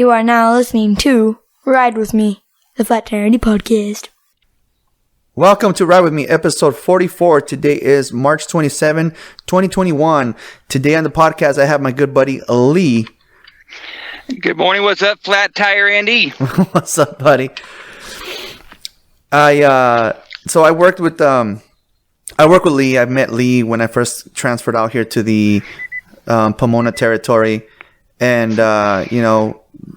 You are now listening to Ride With Me, the Flat Tire Andy podcast. Welcome to Ride With Me, episode 44. Today is March 27, 2021. Today on the podcast, I have my good buddy, Lee. Good morning. What's up, Flat Tire Andy? What's up, buddy? So I worked with Lee. I met Lee when I first transferred out here to the Pomona territory. And,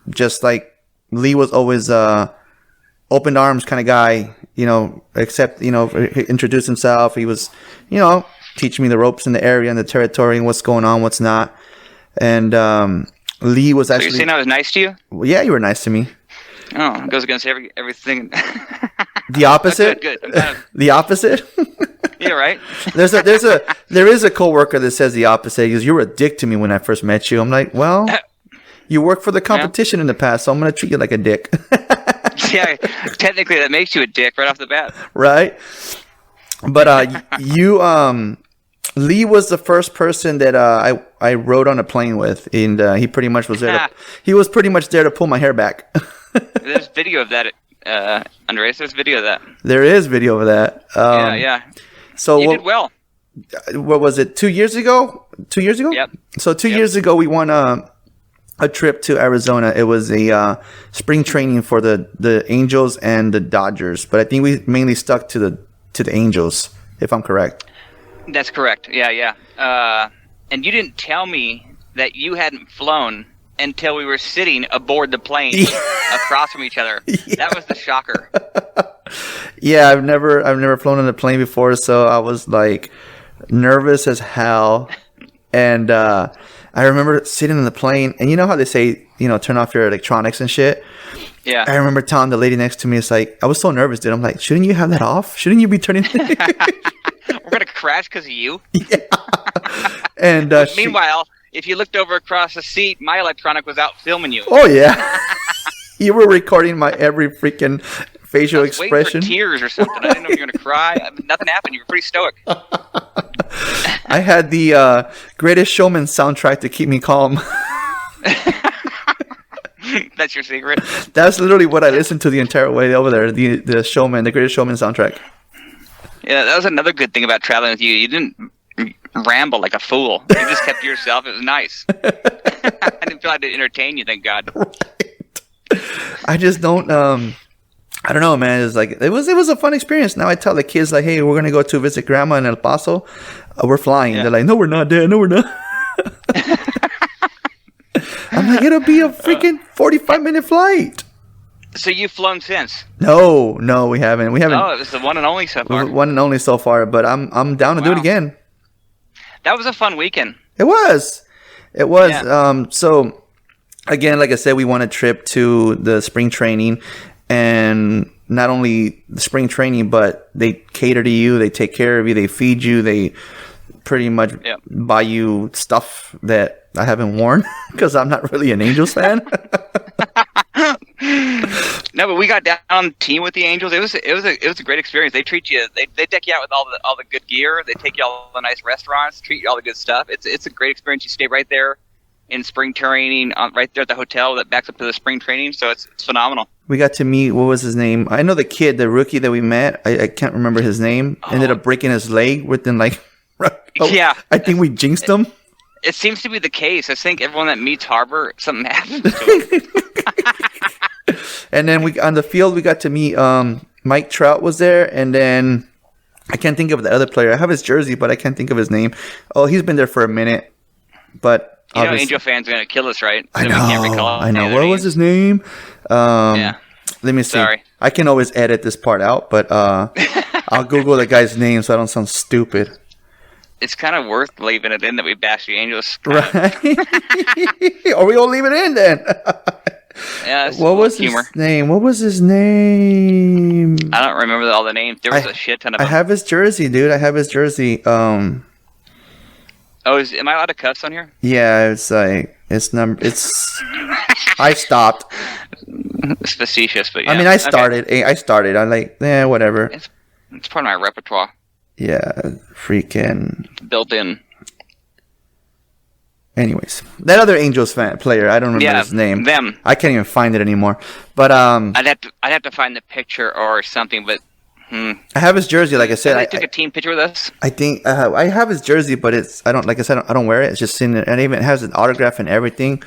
just like Lee was always open arms kind of guy, introduced himself. He was, teaching me the ropes in the area and the territory and what's going on, what's not. And Lee was actually... So you're saying I was nice to you? Well, yeah, you were nice to me. Oh, it goes against everything. The opposite? Good. The opposite? Yeah, right. There is a coworker that says the opposite. He goes, "You were a dick to me when I first met you." I'm like, well, you worked for the competition in the past, so I'm going to treat you like a dick. Yeah, technically that makes you a dick right off the bat. Right? But Lee was the first person that I rode on a plane with, and he pretty much was there. He was pretty much there to pull my hair back. There's video of that, Andres. There's video of that. There is video of that. Yeah. So you did well. What was it? 2 years ago? 2 years ago? Yep. So 2 years ago, we won a trip to Arizona. It was a spring training for the Angels and the Dodgers, but I think we mainly stuck to the Angels, if I'm correct. That's correct. Yeah. And you didn't tell me that you hadn't flown until we were sitting aboard the plane across from each other. Yeah. That was the shocker. Yeah, I've never flown on a plane before, so I was like nervous as hell. And I remember sitting in the plane, and you know how they say, turn off your electronics and shit? Yeah. I remember telling the lady next to me, it's like, I was so nervous, dude. I'm like, shouldn't you have that off? Shouldn't you be turning We're going to crash because of you? Yeah. And meanwhile, if you looked over across the seat, my electronic was out filming you. Oh, yeah. You were recording my every freaking facial expression. Waiting for tears or something. I didn't know you were going to cry. Nothing happened. You were pretty stoic. I had the Greatest Showman soundtrack to keep me calm. That's your secret? That's literally what I listened to the entire way over there. The Greatest Showman soundtrack. Yeah, that was another good thing about traveling with you. You didn't ramble like a fool. You just kept to yourself. It was nice. I didn't feel like to entertain you, thank God. Right. I just don't I don't know, man. It was a fun experience. Now I tell the kids, like, hey, we're gonna go to visit grandma in El Paso. We're flying. Yeah. They're like, no, we're not, Dad. No, we're not. I'm like, it'll be a freaking 45-minute flight. So you've flown since? No, we haven't. Oh, it was the one and only so far. One and only so far, but I'm down to do it again. That was a fun weekend. It was. Yeah. So again, like I said, we won a trip to the spring training, and not only the spring training, but they cater to you, they take care of you, they feed you, they pretty much buy you stuff that I haven't worn because I'm not really an Angels fan. No, but we got down on team with the Angels. It was a great experience. They treat you. They deck you out with all the good gear. They take you all the nice restaurants. Treat you all the good stuff. It's a great experience. You stay right there in spring training, right there at the hotel that backs up to the spring training. So it's phenomenal. We got to meet, what was his name? I know the kid, the rookie that we met. I can't remember his name. Ended up breaking his leg within yeah. I think we jinxed him. It seems to be the case. I think everyone that meets Harbor, something happens to him. And then on the field, we got to meet Mike Trout was there, and then I can't think of the other player. I have his jersey, but I can't think of his name. Oh, he's been there for a minute, but Angel fans are gonna kill us, right? So we can't recall What was his name? Yeah. Let me see. Sorry. I can always edit this part out, but I'll Google the guy's name so I don't sound stupid. It's kind of worth leaving it in that we bash the Angels. Right? Or we gonna leave it in then? Yeah. What was his name? I don't remember all the names. There was a shit ton of them. I have his jersey, dude. Am I allowed to cuss on here? Yeah, it's I stopped. It's facetious, but yeah. I mean, I started. Okay. I'm like, whatever. It's part of my repertoire. Yeah, freaking built in. Anyways, that other Angels player, I don't remember his name. Them. I can't even find it anymore. But I'd have to find the picture or something. But I have his jersey. Like I said, I took a team picture with us. I think I have his jersey, but I don't wear it. It's just sitting there, and it even has an autograph and everything.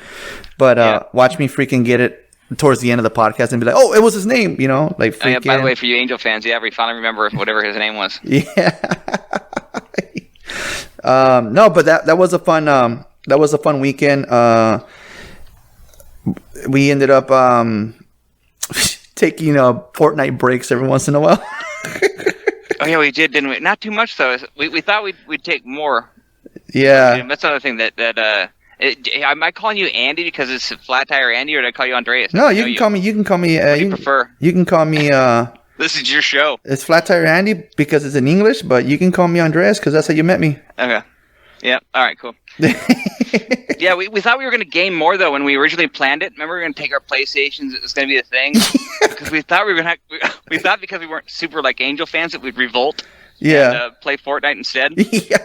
But watch me freaking get it towards the end of the podcast and be like, "Oh, it was his name," like freaking. By the way, for you Angel fans, we finally remember whatever his name was. Yeah. No, but that was a fun. That was a fun weekend. We ended up taking Fortnite breaks every once in a while. Oh yeah, we did, didn't we? Not too much though. We thought we'd take more. Yeah, that's another thing am I calling you Andy because it's Flat Tire Andy, or did I call you Andreas? No, you can call me. You can call me. You prefer? You can call me. This is your show. It's Flat Tire Andy because it's in English, but you can call me Andreas because that's how you met me. Okay. Yeah. All right. Cool. Yeah, we thought we were going to game more though when we originally planned it. Remember, we were going to take our PlayStations. It was going to be a thing because we thought we thought because we weren't super like Angel fans that we'd revolt. Yeah. And play Fortnite instead. Yeah.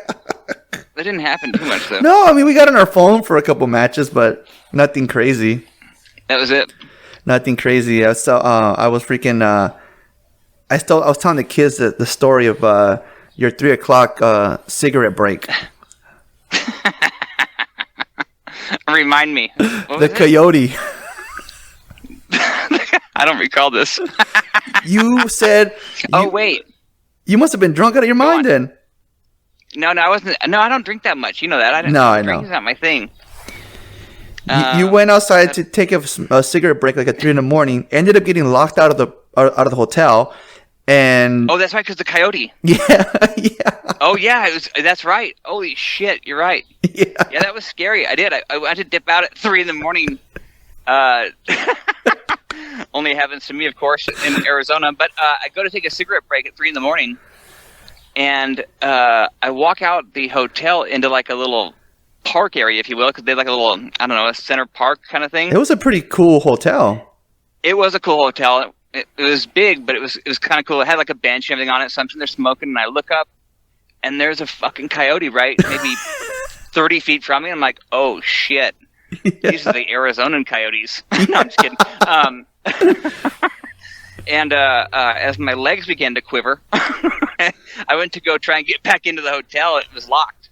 That didn't happen too much though. No, I mean we got on our phone for a couple matches, but nothing crazy. That was it. Nothing crazy. I was freaking. I was telling the kids the story of your 3:00 cigarette break. Remind me. The coyote. I don't recall this. You said. Oh wait. You must have been drunk out of your mind then. No, I wasn't. No, I don't drink that much. You know that. I know. Drinking's not my thing. You went outside to take a cigarette break like at 3 a.m. Ended up getting locked out of the hotel, and that's right, because the coyote. Yeah. Oh yeah, that's right. Holy shit, you're right. Yeah, that was scary. I did. I had to dip out at 3 a.m. Only happens to me, of course, in Arizona. But I go to take a cigarette break at 3 a.m. and I walk out the hotel into like a little park area, if you will, because they have like a little, I don't know, a center park kind of thing. It was a pretty cool hotel. It was a cool hotel. It was big, but it was kind of cool. It had like a bench and everything on it. So I'm sitting there smoking, and I look up, and there's a fucking coyote right maybe 30 feet from me. I'm like, oh shit, these are the Arizonan coyotes. No, I'm just kidding. And as my legs began to quiver, I went to go try and get back into the hotel. It was locked.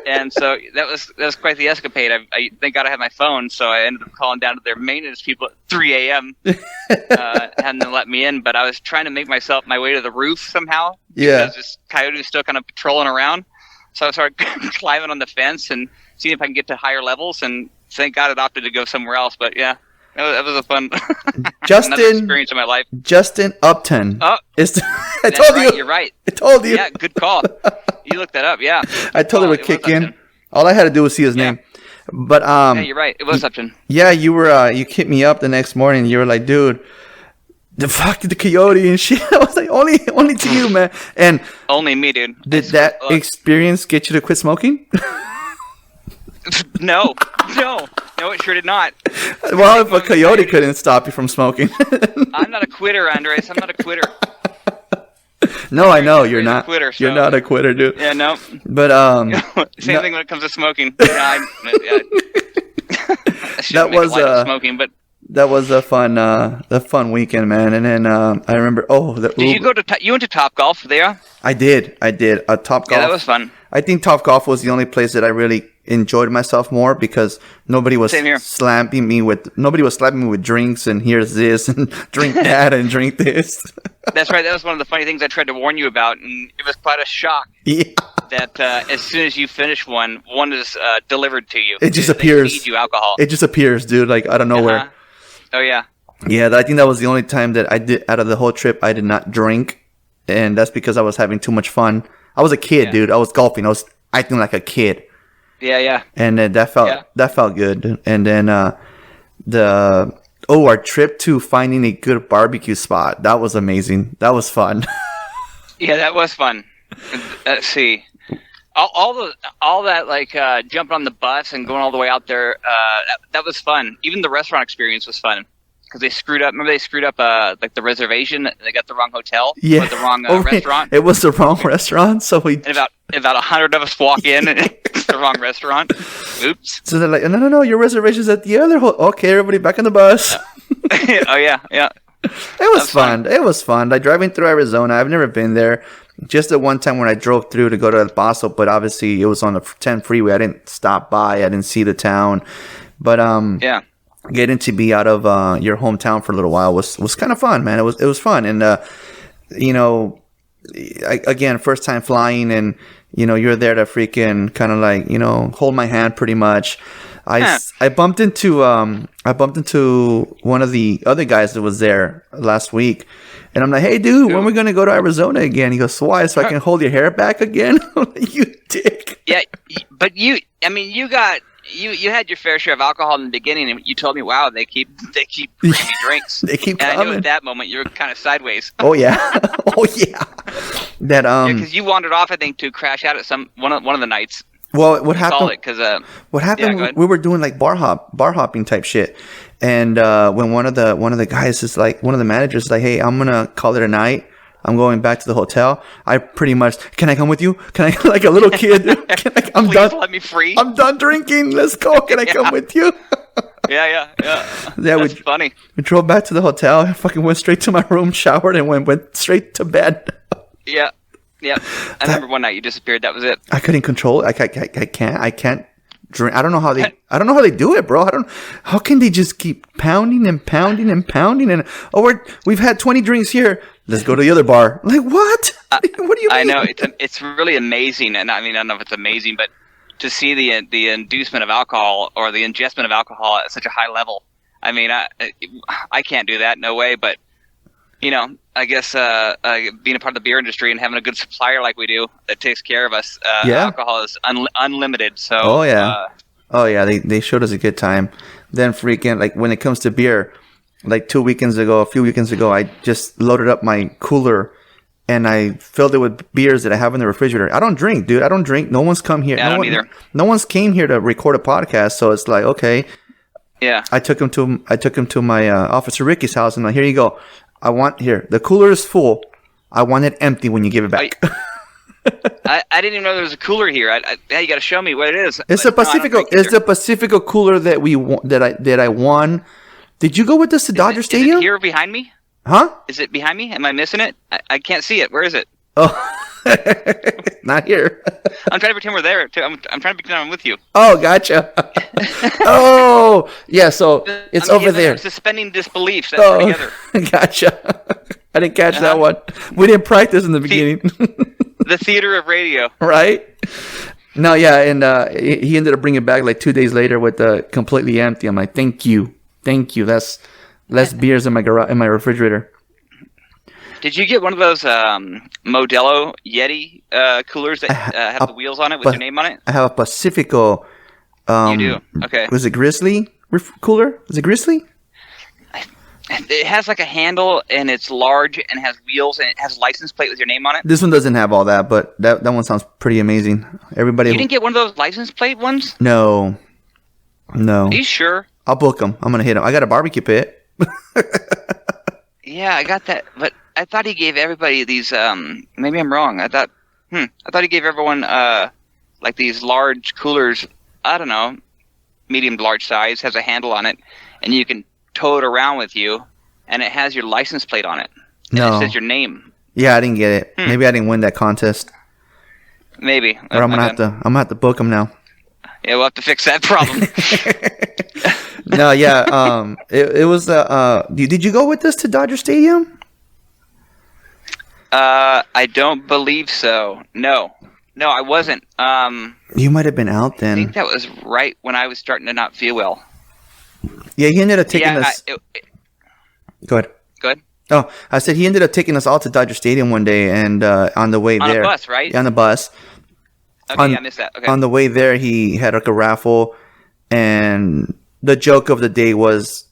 And so that was quite the escapade. I thank God I had my phone, so I ended up calling down to their maintenance people at 3 a.m. Hadn't them let me in, but I was trying to make my way to the roof somehow. Yeah. Because this coyote was still kind of patrolling around. So I started climbing on the fence and seeing if I can get to higher levels, and thank God it opted to go somewhere else. But yeah, that was a fun another experience in my life. Justin Upton. Oh, I told you. You're right. I told you. Yeah, good call. You looked that up, yeah. I told her to kick in. All I had to do was see his name. But yeah, you're right. It was Upton. Yeah, you were. You hit me up the next morning. You were like, dude, the coyote and shit. I was like, only to you, man. And only me, dude. Did that experience get you to quit smoking? No, it sure did not. Well, if a coyote couldn't stop you from smoking. I'm not a quitter, Andres. I'm not a quitter. No, I know you're not. Quitter, so. You're not a quitter, dude. Yeah, no. But same thing when it comes to smoking. That was smoking, but that was a fun weekend, man. And then I remember. Did you go to? You went to Top Golf there? I did. Top Golf. Yeah, that was fun. I think Top Golf was the only place that I really enjoyed myself more because nobody was slapping me with drinks and here's this and drink that and drink this. That's right. That was one of the funny things I tried to warn you about, and it was quite a shock. Yeah. That as soon as you finish one is delivered to you. It just appears. They feed you alcohol. It just appears, dude, like out of nowhere. Oh yeah. Yeah, I think that was the only time that I did out of the whole trip I did not drink, and that's because I was having too much fun. I was a kid, dude. I was golfing. I was acting like a kid. Yeah. And that felt good. And then our trip to finding a good barbecue spot, that was amazing. That was fun. Yeah, that was fun. Let's see. All that like jumping on the bus and going all the way out there, that was fun. Even the restaurant experience was fun. Because they screwed up. Remember, they screwed up like the reservation. They got the wrong hotel. Yeah, the wrong restaurant. It was the wrong restaurant. So and about 100 of us walk in, and It's the wrong restaurant. Oops. So they're like, no, your reservation's at the other okay, everybody back on the bus. Oh yeah. It was fun. It was fun. Like driving through Arizona, I've never been there. Just the one time when I drove through to go to El Paso, but obviously it was on the 10 freeway. I didn't stop by. I didn't see the town. But Yeah. getting to be out of your hometown for a little while was kind of fun, man. It was fun, and again, first time flying, and you're there to freaking kind of like hold my hand pretty much. I bumped into one of the other guys that was there last week, and I'm like, hey dude, when are we gonna go to Arizona again? He goes, why? So I can hold your hair back again? You dick. Yeah, but you had your fair share of alcohol in the beginning, and you told me, wow, they keep bringing me drinks. They keep and coming. I knew at that moment you were kind of sideways. Oh yeah. Oh yeah. That because you wandered off, I think, to crash out at one of the nights. Well, what happened? What happened? Yeah, we were doing like bar hopping type shit, and when one of the guys is like, one of the managers is like, hey, I'm gonna call it a night. I'm going back to the hotel. I pretty much, can I come with you? Can I, like a little kid? I'm Please done. let me free. I'm done drinking. Let's go. Can I come with you? Yeah. That's funny. We drove back to the hotel. I fucking went straight to my room, showered, and went straight to bed. Yeah. I remember one night you disappeared. That was it. I couldn't control it. I can't drink. I don't know how they do it, bro. How can they just keep pounding and pounding and pounding and we've had 20 drinks here. Let's go to the other bar. Like what? What do you mean? I know it's really amazing, and I don't know if it's amazing, but to see the inducement of alcohol or the ingestment of alcohol at such a high level. I mean, I can't do that, no way. But I guess being a part of the beer industry and having a good supplier like we do that takes care of us, alcohol is unlimited. So oh yeah, they showed us a good time. Then freaking like when it comes to beer, like a few weekends ago, I just loaded up my cooler and I filled it with beers that I have in the refrigerator. I don't drink, dude. I don't drink. No one's come here. Yeah, I don't either. No one's came here to record a podcast, so it's like okay. Yeah. I took him to my Officer Ricky's house, and I'm like, here you go. The cooler is full. I want it empty when you give it back. I didn't even know there was a cooler here. You got to show me what it is. It's the Pacifico. It's the Pacifico cooler that I won. Did you go with this to Dodger Stadium? Is it here behind me? Huh? Is it behind me? Am I missing it? I can't see it. Where is it? Oh, not here. I'm trying to pretend we're there. I'm trying to pretend I'm with you. Oh, gotcha. Oh, yeah. So it's over there. I'm suspending disbelief. That's together. Gotcha. I didn't catch that one. We didn't practice in the beginning. The theater of radio. Right? No, yeah, and he ended up bringing it back like 2 days later with completely empty. I'm like, thank you. That's less beers in my refrigerator. Did you get one of those Modelo Yeti coolers that have the wheels on it with your name on it? I have a Pacifico. You do? Okay. Was it Grizzly cooler? Is it Grizzly? It has like a handle, and it's large, and has wheels, and it has a license plate with your name on it. This one doesn't have all that, but that one sounds pretty amazing. Everybody. You didn't get one of those license plate ones? No. Are you sure? I'll book them. I'm gonna hit them. I got a barbecue pit. Yeah, I got that, but I thought he gave everybody these. Maybe I'm wrong. I thought he gave everyone like these large coolers. I don't know, medium to large size, has a handle on it, and you can tow it around with you, and it has your license plate on it. And No. It says your name. Yeah, I didn't get it. Maybe I didn't win that contest. Maybe. Or I'm gonna have to book them now. Yeah, we'll have to fix that problem. No, yeah. It was. Did you go with this to Dodger Stadium? I don't believe so. No, I wasn't. You might have been out I then. think that was right when I was starting to not feel well. Yeah, he ended up taking us. Go ahead. Good. Oh, I said he ended up taking us all to Dodger Stadium one day, and on the way On there, a bus, right? Yeah, on the bus. Okay, I missed that. Okay. On the way there, he had like a raffle, and the joke of the day was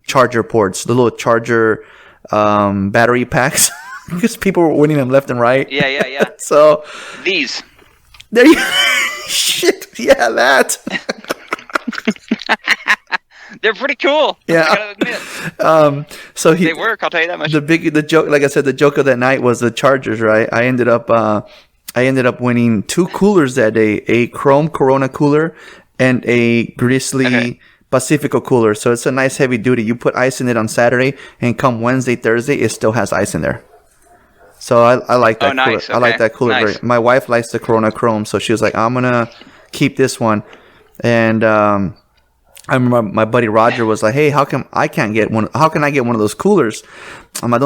charger ports, the little charger battery packs, because people were winning them left and right. Yeah. So These. there you shit. Yeah, that. They're pretty cool. Yeah. I gotta admit. So They work, I'll tell you that much. The joke, like I said, the joke of that night was the Chargers, right? I ended up I ended up winning 2 coolers that day, a Chrome Corona cooler and a Grizzly Pacifico cooler. So it's a nice heavy duty. You put ice in it on Saturday, and come Wednesday, Thursday, it still has ice in there. So I like that cooler. Nice. I like Okay. that cooler. Nice. My wife likes the Corona Chrome, so she was like, I'm going to keep this one. And I remember my buddy Roger was like, "Hey, how can I get one of those coolers?" I'm like,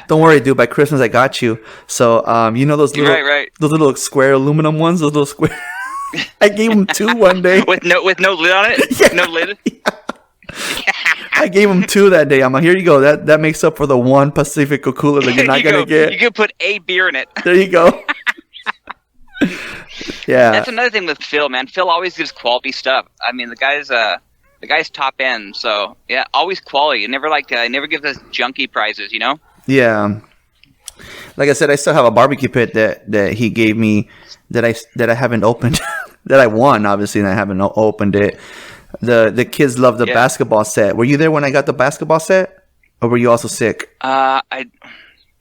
"Don't worry, dude. By Christmas, I got you." So, you know those little those little square aluminum ones, those little square. I gave him 2 one day with no lid on it. Yeah. No lid. I gave him 2 that day. I'm like, "Here you go. That makes up for the 1 Pacifico cooler that you're not gonna get." You could put a beer in it. There you go. Yeah, That's another thing with Phil, man. Phil always gives quality stuff. I mean, the guy's top end, so yeah, always quality. Never never gives us junky prizes, you know. Yeah. Like I said, I still have a barbecue pit that he gave me that I haven't opened. That I won, obviously, and I haven't opened it. The kids love the basketball set. Were you there when I got the basketball set, or were you also sick? I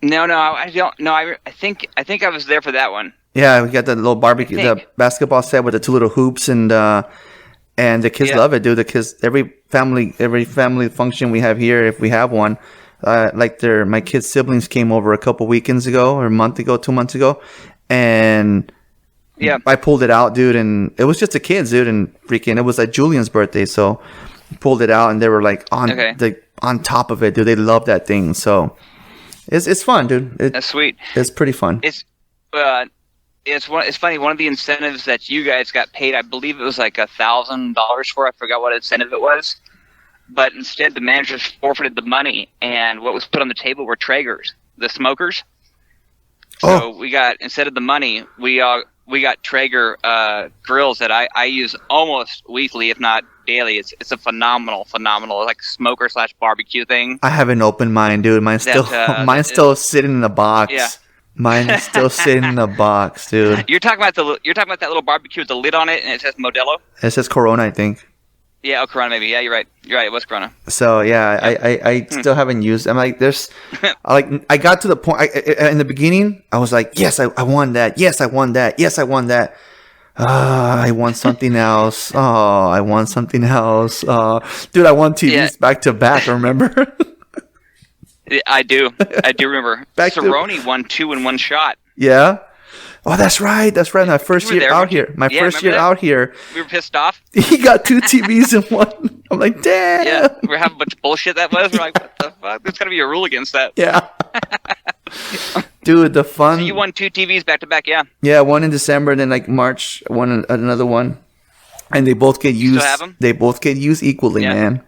don't know. I think I was there for that one. Yeah, we got the little barbecue, the basketball set with the 2 little hoops, and the kids love it, dude. The kids, every family function we have here, if we have one, my kids' siblings came over a couple weekends ago, or a month ago, 2 months ago, and I pulled it out, dude, and it was just the kids, dude, and freaking, it was like Julian's birthday, so pulled it out, and they were like on top of it, dude. They love that thing, so it's fun, dude. That's sweet. It's pretty fun. It's funny. One of the incentives that you guys got paid, I believe it was like $1,000 for. I forgot what incentive it was, but instead the managers forfeited the money, and what was put on the table were Traegers, the smokers. So we got, instead of the money, we got Traeger grills that I use almost weekly, if not daily. It's a phenomenal like smoker / barbecue thing. I haven't opened mine, dude. Mine's still sitting in a box. Yeah. Mine is still sitting in a box, dude. You're talking about that little barbecue with the lid on it, and it says Modelo. It says Corona, I think. Yeah, Corona maybe. Yeah, you're right. It was Corona. So yeah, I still haven't used. I'm like, I got to the point in the beginning. I was like, yes, I won that. Yes, I won that. Yes, I won that. I won something else. Oh, I won something else. Dude, I won TVs back to back. Remember? I do remember. Cerrone won 2 in one shot. Yeah. Oh, that's right. My first year out here. Out here. We were pissed off. He got 2 TVs in one. I'm like, damn. Yeah, we're having a bunch of bullshit that was. We're like, what the fuck? There's got to be a rule against that. Yeah. Dude, the fun. So you won 2 TVs back to back, yeah? Yeah, one in December, and then like March, another one. And they both get used. You still have them? They both get used equally, man.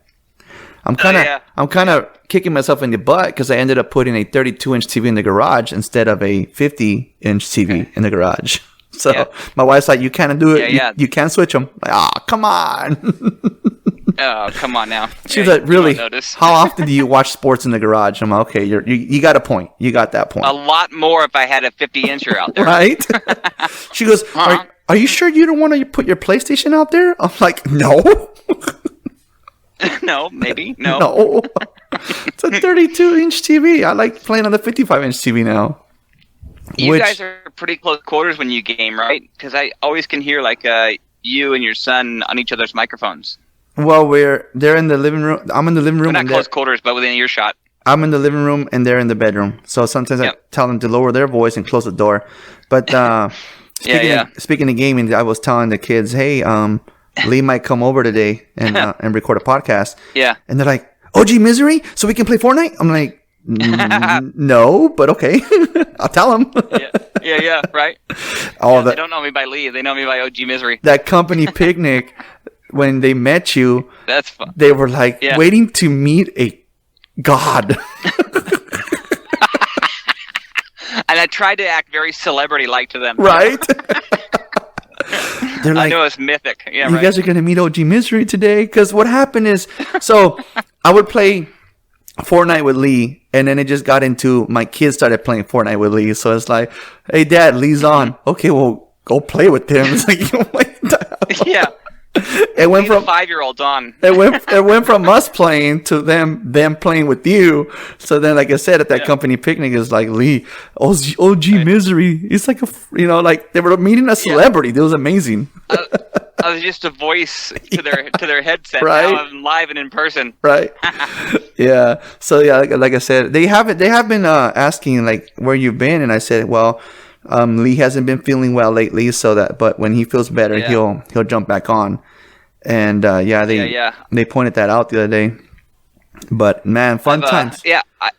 I'm kind of kicking myself in the butt because I ended up putting a 32-inch TV in the garage instead of a 50-inch TV in the garage. So my wife's like, "You can't do it. You can't switch them." Like, come on. Oh, come on now. She's like, "Really? How often do you watch sports in the garage?" I'm like, "Okay, you got a point. You got that point." A lot more if I had a 50-incher out there. Right? She goes, "Are you sure you don't want to put your PlayStation out there?" I'm like, "No." No, maybe. No. No. It's a 32-inch TV. I like playing on the 55-inch TV now. You guys are pretty close quarters when you game, right? Because I always can hear like you and your son on each other's microphones. Well, they're in the living room. I'm in the living room. We're not close quarters, but within earshot. I'm in the living room and they're in the bedroom. So sometimes I tell them to lower their voice and close the door. But speaking of gaming, I was telling the kids, "Hey, Lee might come over today and record a podcast." Yeah. And they're like, "OG Misery? So we can play Fortnite?" I'm like, no, but okay. I'll tell them. Yeah, right. They don't know me by Lee. They know me by OG Misery. That company picnic, when they met you, that's fun. They were like waiting to meet a god. And I tried to act very celebrity-like to them. Right? They're like, I know it's mythic. Yeah, you guys are going to meet OG Misery today? Because what happened is, so I would play Fortnite with Lee, and then it just got into my kids started playing Fortnite with Lee. So it's like, "Hey, Dad, Lee's on." Okay, well, go play with him. It's like, yeah. it went from 5-year-olds on. it went from us playing to them playing with you. So then, like I said, at that company picnic, is like Lee, OG Misery. It's like like they were meeting a celebrity. It was amazing. I was just a voice to their headset. Right. Now I'm live and in person. Right. Yeah. So yeah, like I said, they have been asking like where you've been, and I said, well, Lee hasn't been feeling well lately, but when he feels better, he'll jump back on. And they pointed that out the other day. But man, fun times. Yeah, I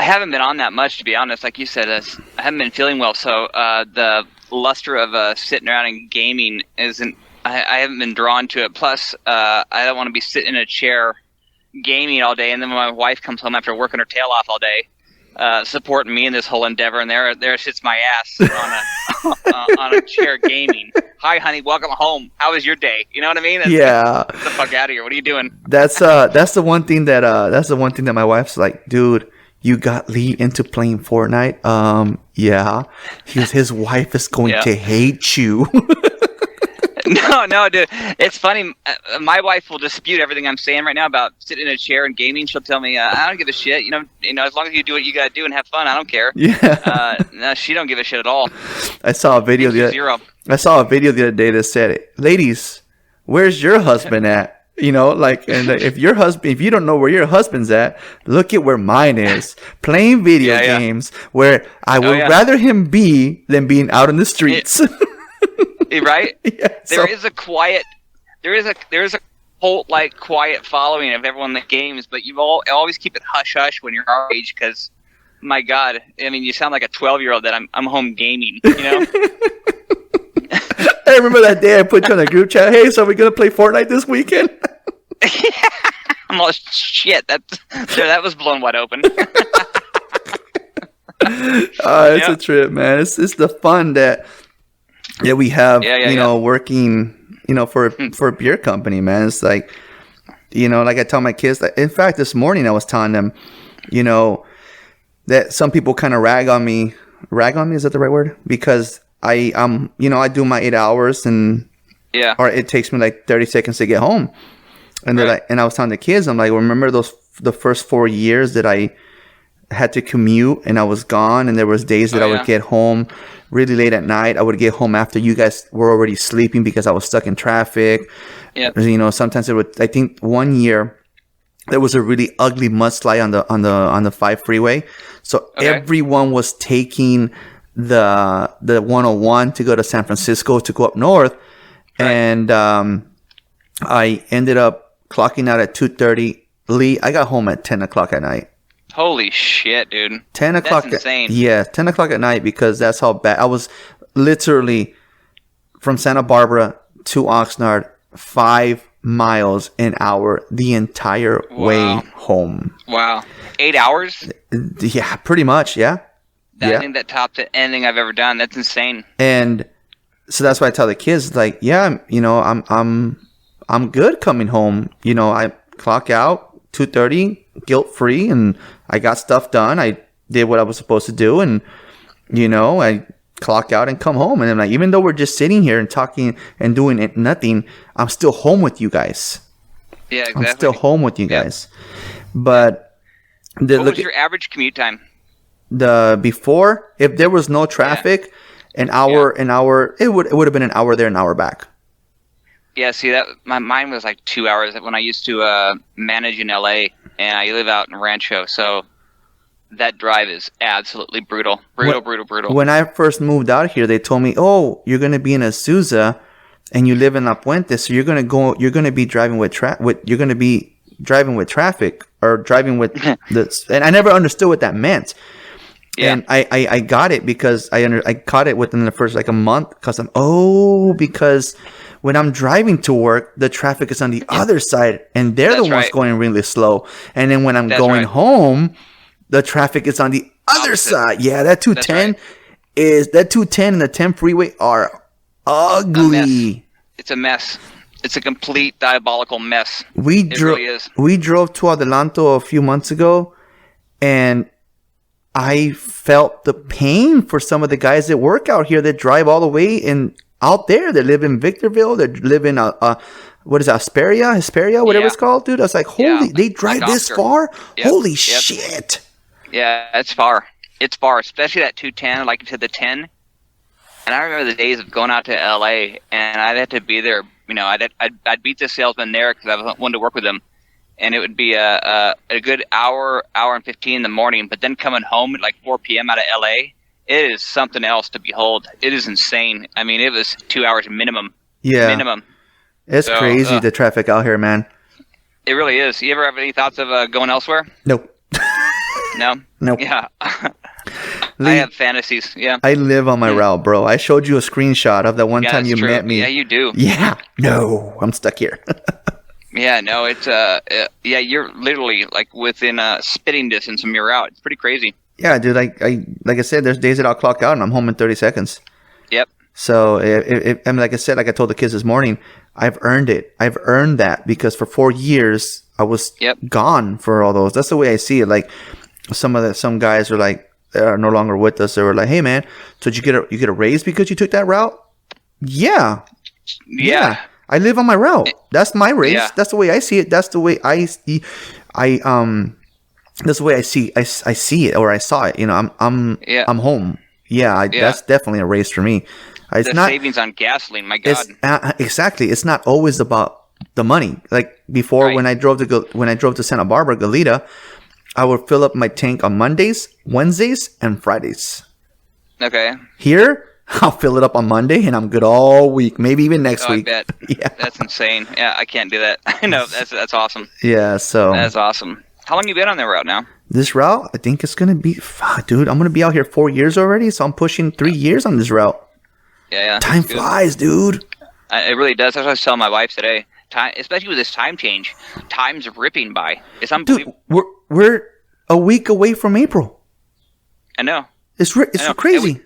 haven't been on that much, to be honest. Like you said, I haven't been feeling well, so the luster of sitting around and gaming isn't. I haven't been drawn to it. Plus, I don't want to be sitting in a chair gaming all day, and then when my wife comes home after working her tail off all day, supporting me in this whole endeavor, and there sits my ass on a chair gaming. Hi, honey, welcome home. How was your day? You know what I mean? Yeah. Get the fuck out of here. What are you doing? That's the one thing that my wife's like, dude, you got Lee into playing Fortnite. Yeah. His wife is going to hate you. No, dude. It's funny. My wife will dispute everything I'm saying right now about sitting in a chair and gaming. She'll tell me, I don't give a shit. You know, as long as you do what you gotta do and have fun, I don't care. Yeah. No, she don't give a shit at all. I saw a video the other day that said, "Ladies, where's your husband at?" If you don't know where your husband's at, look at where mine is. Playing video games, where I would rather him be than being out in the streets. Right? Yeah, there is a cult like quiet following of everyone that games, but you always keep it hush hush when you're our age, because my God, I mean, you sound like a 12-year-old that I'm home gaming, you know? I remember that day I put you on a group chat. Hey, so are we gonna play Fortnite this weekend? I'm all shit. That was blown wide open. It's a trip, man. It's the fun that we have, working, for a beer company, man. It's like, like I tell my kids, in fact, this morning I was telling them, that some people kind of rag on me, is that the right word? Because I do my 8 hours or it takes me like 30 seconds to get home. And they're like, and I was telling the kids, I'm like, remember the first 4 years that I had to commute and I was gone, and there was days that I would get home really late at night. I would get home after you guys were already sleeping because I was stuck in traffic. Yeah. Sometimes I think one year there was a really ugly mudslide on the 5 freeway. So everyone was taking the 101 to go to San Francisco to go up north. Right. And I ended up clocking out at 2:30. Lee, I got home at 10 o'clock at night. Holy shit, dude. 10 o'clock. That's insane. Yeah, 10 o'clock at night, because that's how bad. I was literally from Santa Barbara to Oxnard, 5 miles an hour the entire way home. Wow. 8 hours? Yeah, pretty much, yeah. I think that topped anything I've ever done. That's insane. And so that's why I tell the kids, like, I'm good coming home. I clock out 2:30, guilt-free, and I got stuff done. I did what I was supposed to do, and I clock out and come home. And I'm like, even though we're just sitting here and talking and doing nothing, I'm still home with you guys. Yeah, exactly. I'm still home with you guys. But what was your average commute time? Before, if there was no traffic, an hour, it would have been an hour there, an hour back. Yeah, see, mine was like 2 hours when I used to manage in LA, and I live out in Rancho, so that drive is absolutely brutal. Brutal. When I first moved out here, they told me, "Oh, you're going to be in Azusa, and you live in La Puente, so you're going to be driving with traffic or driving with this." And I never understood what that meant. Yeah. And I got it because I caught it within the first like a month, because when I'm driving to work, the traffic is on the other side, and they're the ones going really slow. And then when I'm going home, the traffic is on the other side. Yeah, that 210 and the 10 freeway are ugly. It's a mess. It's a complete diabolical mess. We drove to Adelanto a few months ago, and I felt the pain for some of the guys that work out here that drive all the way out there. They live in Victorville. They live in what is it, Hesperia, whatever Yeah. it's called, dude. I was like, holy, Yeah, they drive like this Oscar. far? Yep, Holy yep. shit. Yeah, it's far. It's far, especially that 210, like you said, the 10. And I remember the days of going out to LA, and I'd have to be there. You know, I'd beat the salesman there because I wanted to work with him, and it would be a good hour and 15 in the morning. But then coming home at like 4 p.m. out of LA, it is something else to behold. It is insane. I mean, it was 2 hours minimum. Yeah. Minimum. It's So, crazy, the traffic out here, man. It really is. You ever have any thoughts of going elsewhere? Nope. No. Nope. Yeah. Lee, I have fantasies. Yeah. I live on my route, bro. I showed you a screenshot of that one Yeah, time that's you true. met me. Yeah, you do. Yeah. No, I'm stuck here. Yeah, no, it's yeah, you're literally like within spitting distance from your route. It's pretty crazy. Yeah, dude. Like I said, there's days that I'll clock out and I'm home in 30 seconds. Yep. So, I mean, like I said, like I told the kids this morning, I've earned it. I've earned that because for 4 years I was gone for all those. That's the way I see it. Like some guys are like are no longer with us. They were like, "Hey, man, so did you get a raise because you took that route?" Yeah. I live on my route. That's my race. Yeah. That's the way I see it. That's the way that's the way I see it, or I saw it. You know, I'm home. Yeah, that's definitely a race for me. It's the not savings on gasoline, my God. exactly. It's not always about the money. Like before, Right. when I drove to Santa Barbara, Goleta, I would fill up my tank on Mondays, Wednesdays, and Fridays. Okay. Here, I'll fill it up on Monday, and I'm good all week, maybe even next week. I bet. Yeah. That's insane. Yeah, I can't do that. No, that's awesome. Yeah. So That's awesome. How long you been on that route now? this route, I think it's gonna be, dude. I'm gonna be out here 4 years already, so I'm pushing 3 years on this route. Yeah. Time that's good. flies, dude. It really does. That's what I was telling my wife today. Time, especially with this time change, time's ripping by. It's Dude, unbelievable. we're a week away from April. I know. It's I know. crazy.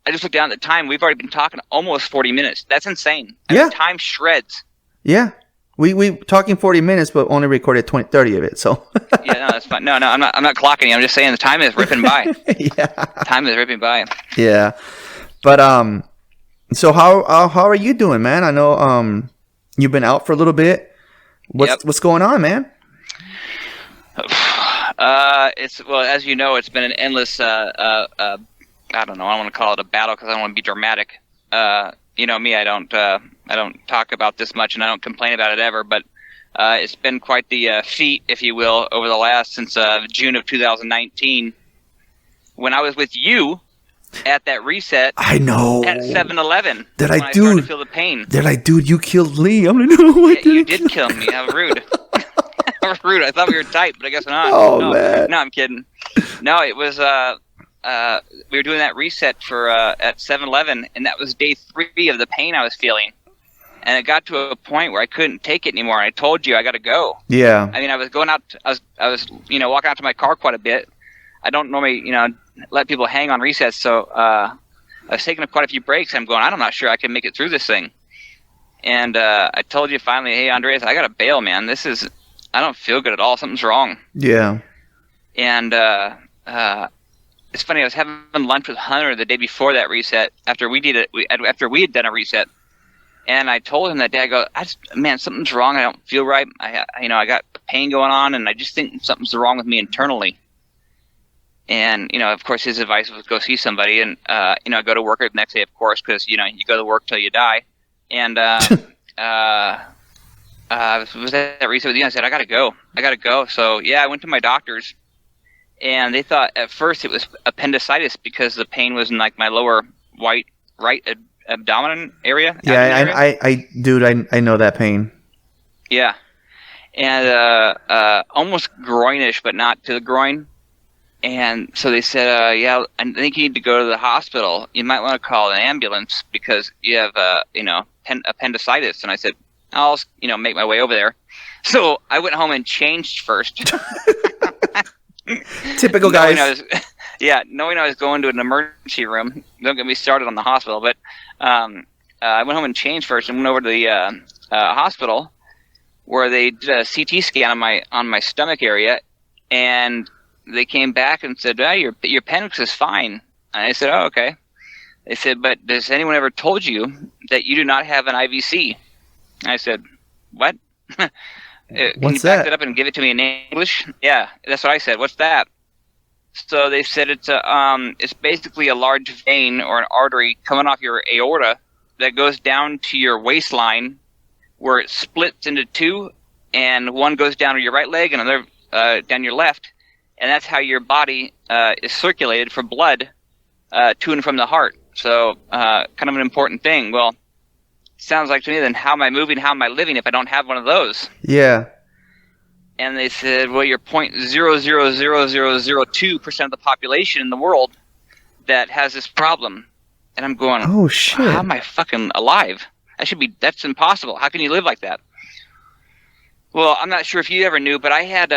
I just looked down at the time. We've already been talking almost 40 minutes. That's insane. I Yeah. mean, time shreds. Yeah. We talking 40 minutes, but only recorded 30 of it. So Yeah, no, that's fine. No, I'm not clocking you. I'm just saying the time is ripping by. yeah, Time is ripping by. yeah. But so how are you doing, man? I know you've been out for a little bit. What's going on, man? Well, as you know, it's been an endless. I don't know. I don't want to call it a battle because I don't want to be dramatic. You know me. I don't talk about this much, and I don't complain about it ever. But it's been quite the feat, if you will, over the last since June of 2019, when I was with you at that reset. I know. At 7-Eleven. That when I I started do. to feel the pain. They're like, dude, you killed Lee. I'm like, no, I Yeah, you didn't. did kill me. How rude. How rude. I thought we were tight, but I guess not. Oh, no, man. No, I'm kidding. No, it was we were doing that reset for at 7-Eleven, and that was day 3 of the pain I was feeling. And it got to a point where I couldn't take it anymore. And I told you I got to go. Yeah. I mean, I was going out. I was walking out to my car quite a bit. I don't normally let people hang on resets, so I was taking quite a few breaks. I'm going, I'm not sure I can make it through this thing. And I told you finally, hey, Andreas, I got to bail, man. I don't feel good at all. Something's wrong. Yeah. And it's funny. I was having lunch with Hunter the day before that reset. After we had done a reset, and I told him that day, I go, man, something's wrong. I don't feel right. I got pain going on, and I just think something's wrong with me internally. And of course, his advice was go see somebody, and go to work the next day, of course, because you go to work till you die. And I was at that reset with you. I said, I gotta go. So yeah, I went to my doctors, and they thought at first it was appendicitis because the pain was in like my lower right abdomen area. Yeah, I know that pain. Yeah, and almost groinish, but not to the groin. And so they said, yeah, I think you need to go to the hospital. You might want to call an ambulance because you have, appendicitis. And I said, I'll, make my way over there. So I went home and changed first. Typical guys. Knowing I was going to an emergency room. Don't get me started on the hospital, but I went home and changed first and went over to the hospital where they did a CT scan on my stomach area, and they came back and said, your appendix is fine. And I said, oh, okay. They said, but has anyone ever told you that you do not have an IVC? And I said, what? Can What's you back that? that up and give it to me in English? Yeah, that's what I said. What's that? So they said it's basically a large vein or an artery coming off your aorta that goes down to your waistline, where it splits into two, and one goes down to your right leg and another down your left, and that's how your body is circulated for blood to and from the heart. So kind of an important thing. Well, sounds like to me then how am I moving, how am I living if I don't have one of those? Yeah. And they said, well, you're 0.00002% of the population in the world that has this problem. And I'm going, Oh shit. how am I fucking alive? That's impossible. How can you live like that? Well, I'm not sure if you ever knew, but I had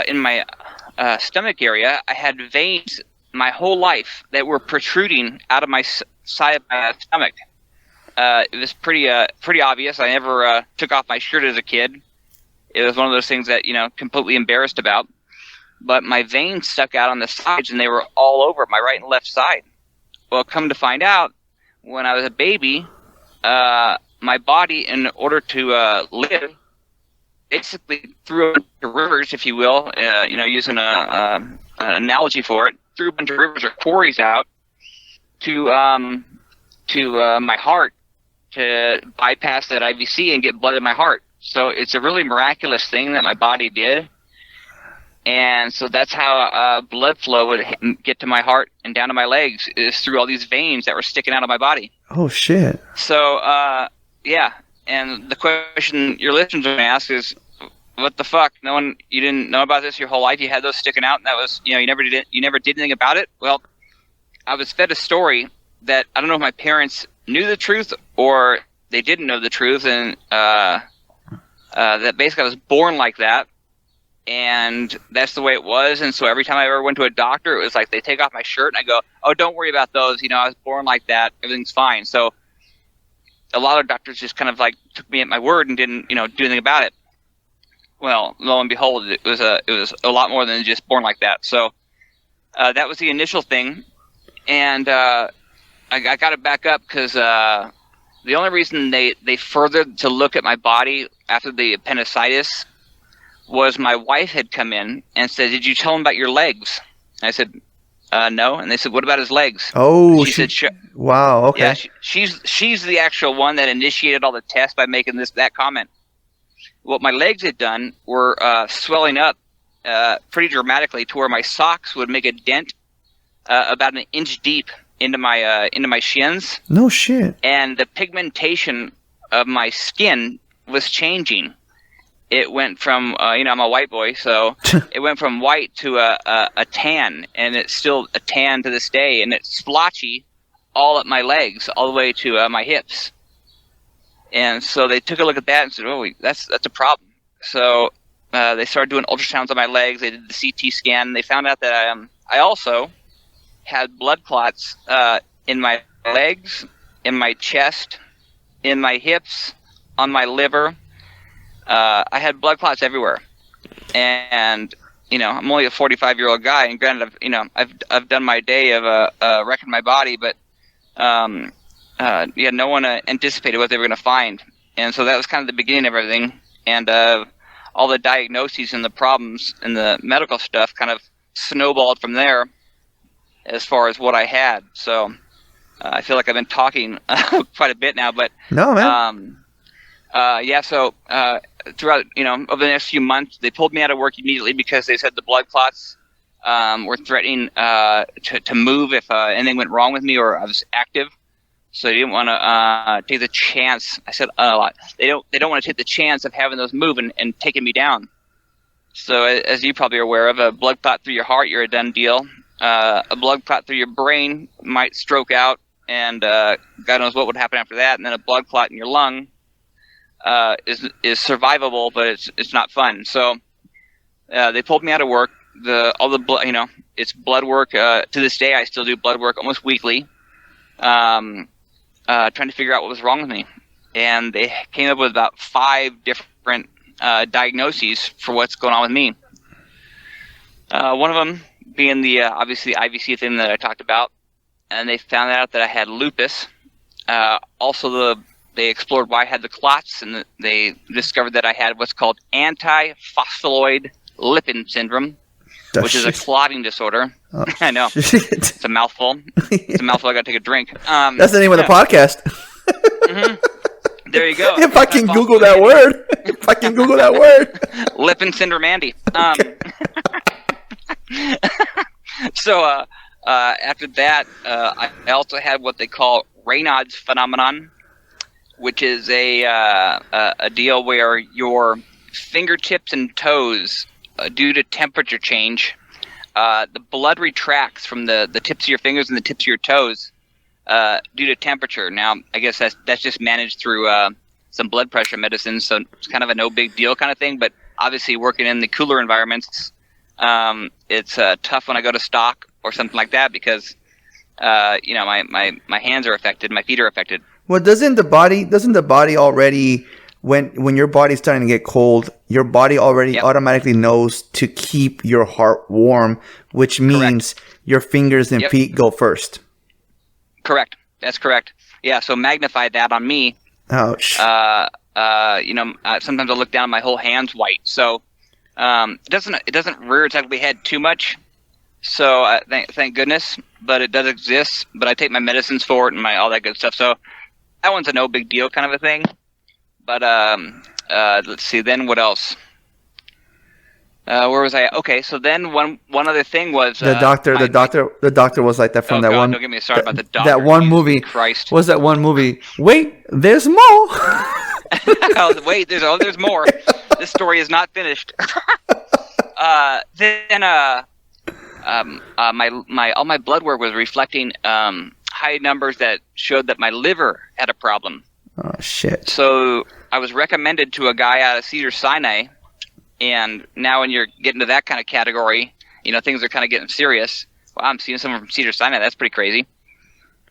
in my stomach area, I had veins my whole life that were protruding out of my side of my stomach. It was pretty obvious. I never took off my shirt as a kid. It was one of those things that, completely embarrassed about. But my veins stuck out on the sides, and they were all over my right and left side. Well, come to find out, when I was a baby, my body, in order to live, basically threw a bunch of rivers, if you will, using an analogy for it, threw a bunch of rivers or quarries out to my heart to bypass that IVC and get blood in my heart. So it's a really miraculous thing that my body did. And so that's how blood flow would get to my heart and down to my legs, is through all these veins that were sticking out of my body. Oh shit. So, yeah. And the question your listeners are going to ask is, what the fuck? You didn't know about this your whole life? You had those sticking out, and that was, you never did anything about it? Well, I was fed a story that I don't know if my parents knew the truth or they didn't know the truth, and that basically I was born like that, and that's the way it was. And so every time I ever went to a doctor, it was like they take off my shirt and I go, oh, don't worry about those, I was born like that, everything's fine. So a lot of doctors just kind of like took me at my word and didn't do anything about it. Well, lo and behold, it was a lot more than just born like that. So that was the initial thing, and I got to back up because the only reason they furthered to look at my body after the appendicitis was my wife had come in and said, did you tell him about your legs? And I said, no. And they said, what about his legs? Oh, she said, wow, okay. Yeah, she's the actual one that initiated all the tests by making that comment. What my legs had done were swelling up pretty dramatically to where my socks would make a dent about an inch deep into my shins. No shit. And the pigmentation of my skin was changing. It went from I'm a white boy, so it went from white to a tan, and it's still a tan to this day, and it's splotchy all up my legs, all the way to my hips. And so they took a look at that and said, oh, that's a problem. So they started doing ultrasounds on my legs. They did the CT scan. They found out that I also had blood clots in my legs, in my chest, in my hips, on my liver. I had blood clots everywhere. And I'm only a 45-year-old guy, and granted, I've done my day of wrecking my body, but no one anticipated what they were going to find. And so that was kind of the beginning of everything. And all the diagnoses and the problems and the medical stuff kind of snowballed from there as far as what I had. So I feel like I've been talking quite a bit now, but no, man. So throughout, over the next few months, they pulled me out of work immediately because they said the blood clots were threatening to move if anything went wrong with me or I was active. So they didn't want to take the chance. I said a lot. They don't want to take the chance of having those move and taking me down. So as you probably are aware of, a blood clot through your heart, you're a done deal. A blood clot through your brain might stroke out, and God knows what would happen after that. And then a blood clot in your lung is survivable, but it's not fun. So they pulled me out of work. All the blood, it's blood work. To this day, I still do blood work almost weekly. Trying to figure out what was wrong with me. And they came up with about 5 different diagnoses for what's going on with me. One of them being the obviously IVC thing that I talked about. And they found out that I had lupus. Also they explored why I had the clots, and they discovered that I had what's called antiphospholipid lipid syndrome, which is a clotting disorder. Oh, I know. shit. It's a mouthful. It's a mouthful. I got to take a drink. That's the name of the podcast. There you go. If I can Google that word. If I can Google that word. Lipin syndrome Andy. So after that, I also had what they call Raynaud's phenomenon, which is a deal where your fingertips and toes, due to temperature change, the blood retracts from the tips of your fingers and the tips of your toes due to temperature. Now, I guess that's just managed through some blood pressure medicine, so it's kind of a no big deal kind of thing. But obviously, working in the cooler environments, it's tough when I go to stock or something like that because my hands are affected, my feet are affected. Well, doesn't the body already, when your body's starting to get cold, your body already automatically knows to keep your heart warm, which means your fingers and feet go first. Correct. That's correct. Yeah. So magnify that on me. Ouch. Sometimes I look down, my whole hand's white. So it doesn't rear its ugly head too much. So thank goodness, but it does exist. But I take my medicines for it and all that good stuff. So that one's a no big deal kind of a thing. But let's see. Then what else? Where was I? Okay, so then one other thing was the doctor was like that from that one. Don't get me started about the doctor. That one movie. Christ. What was that one movie? Wait, there's more. Wait, there's more. This story is not finished. Then all my blood work was reflecting high numbers that showed that my liver had a problem. Oh shit. So I was recommended to a guy out of Cedars-Sinai. And now when you're getting to that kind of category, things are kind of getting serious. Well, I'm seeing someone from Cedars-Sinai. That's pretty crazy.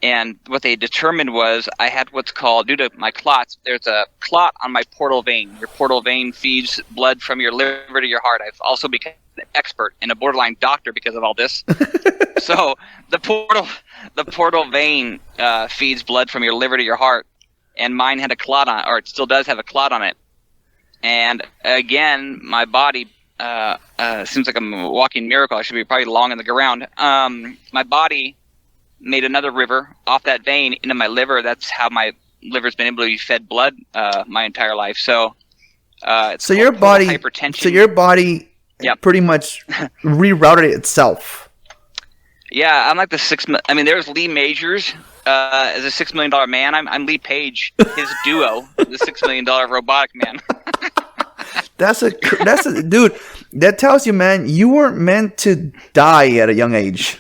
And what they determined was I had what's called, due to my clots, there's a clot on my portal vein. Your portal vein feeds blood from your liver to your heart. I've also become an expert and a borderline doctor because of all this. So the portal vein feeds blood from your liver to your heart. And mine had a clot on it, or it still does have a clot on it. And again, my body seems like I'm a walking miracle. I should be probably long in the ground. My body made another river off that vein into my liver. That's how my liver's been able to be fed blood my entire life. So, so your body, hypertension. pretty much rerouted itself. Yeah, I'm like there's Lee Majors as a $6 million man. I'm Lee Page, his duo, the $6 million robotic man. That's a dude. That tells you, man, you weren't meant to die at a young age.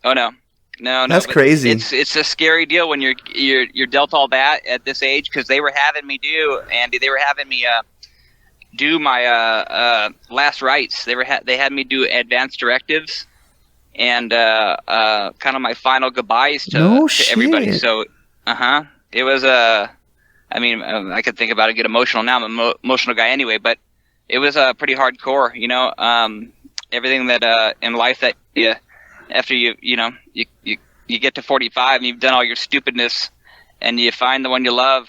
Oh no. That's crazy. It's a scary deal when you're dealt all that at this age, because they were having me do my last rites. They had me do advanced directives and kind of my final goodbyes to everybody. So it was I could think about it, get emotional now. I'm an emotional guy anyway, but it was pretty hardcore, everything that in life that after you get to 45 and you've done all your stupidness and you find the one you love,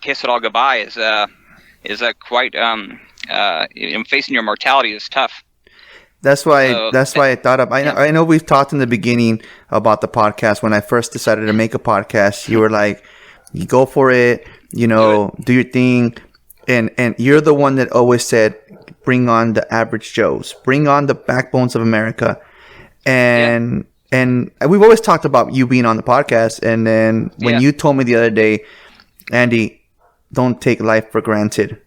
kiss it all goodbye is quite facing your mortality is tough. That's why I thought of. I know we've talked in the beginning about the podcast. When I first decided to make a podcast, you were like, "You go for it, do your thing," and you're the one that always said, "Bring on the average Joes, bring on the backbones of America," and we've always talked about you being on the podcast. And then when you told me the other day, Andy, don't take life for granted.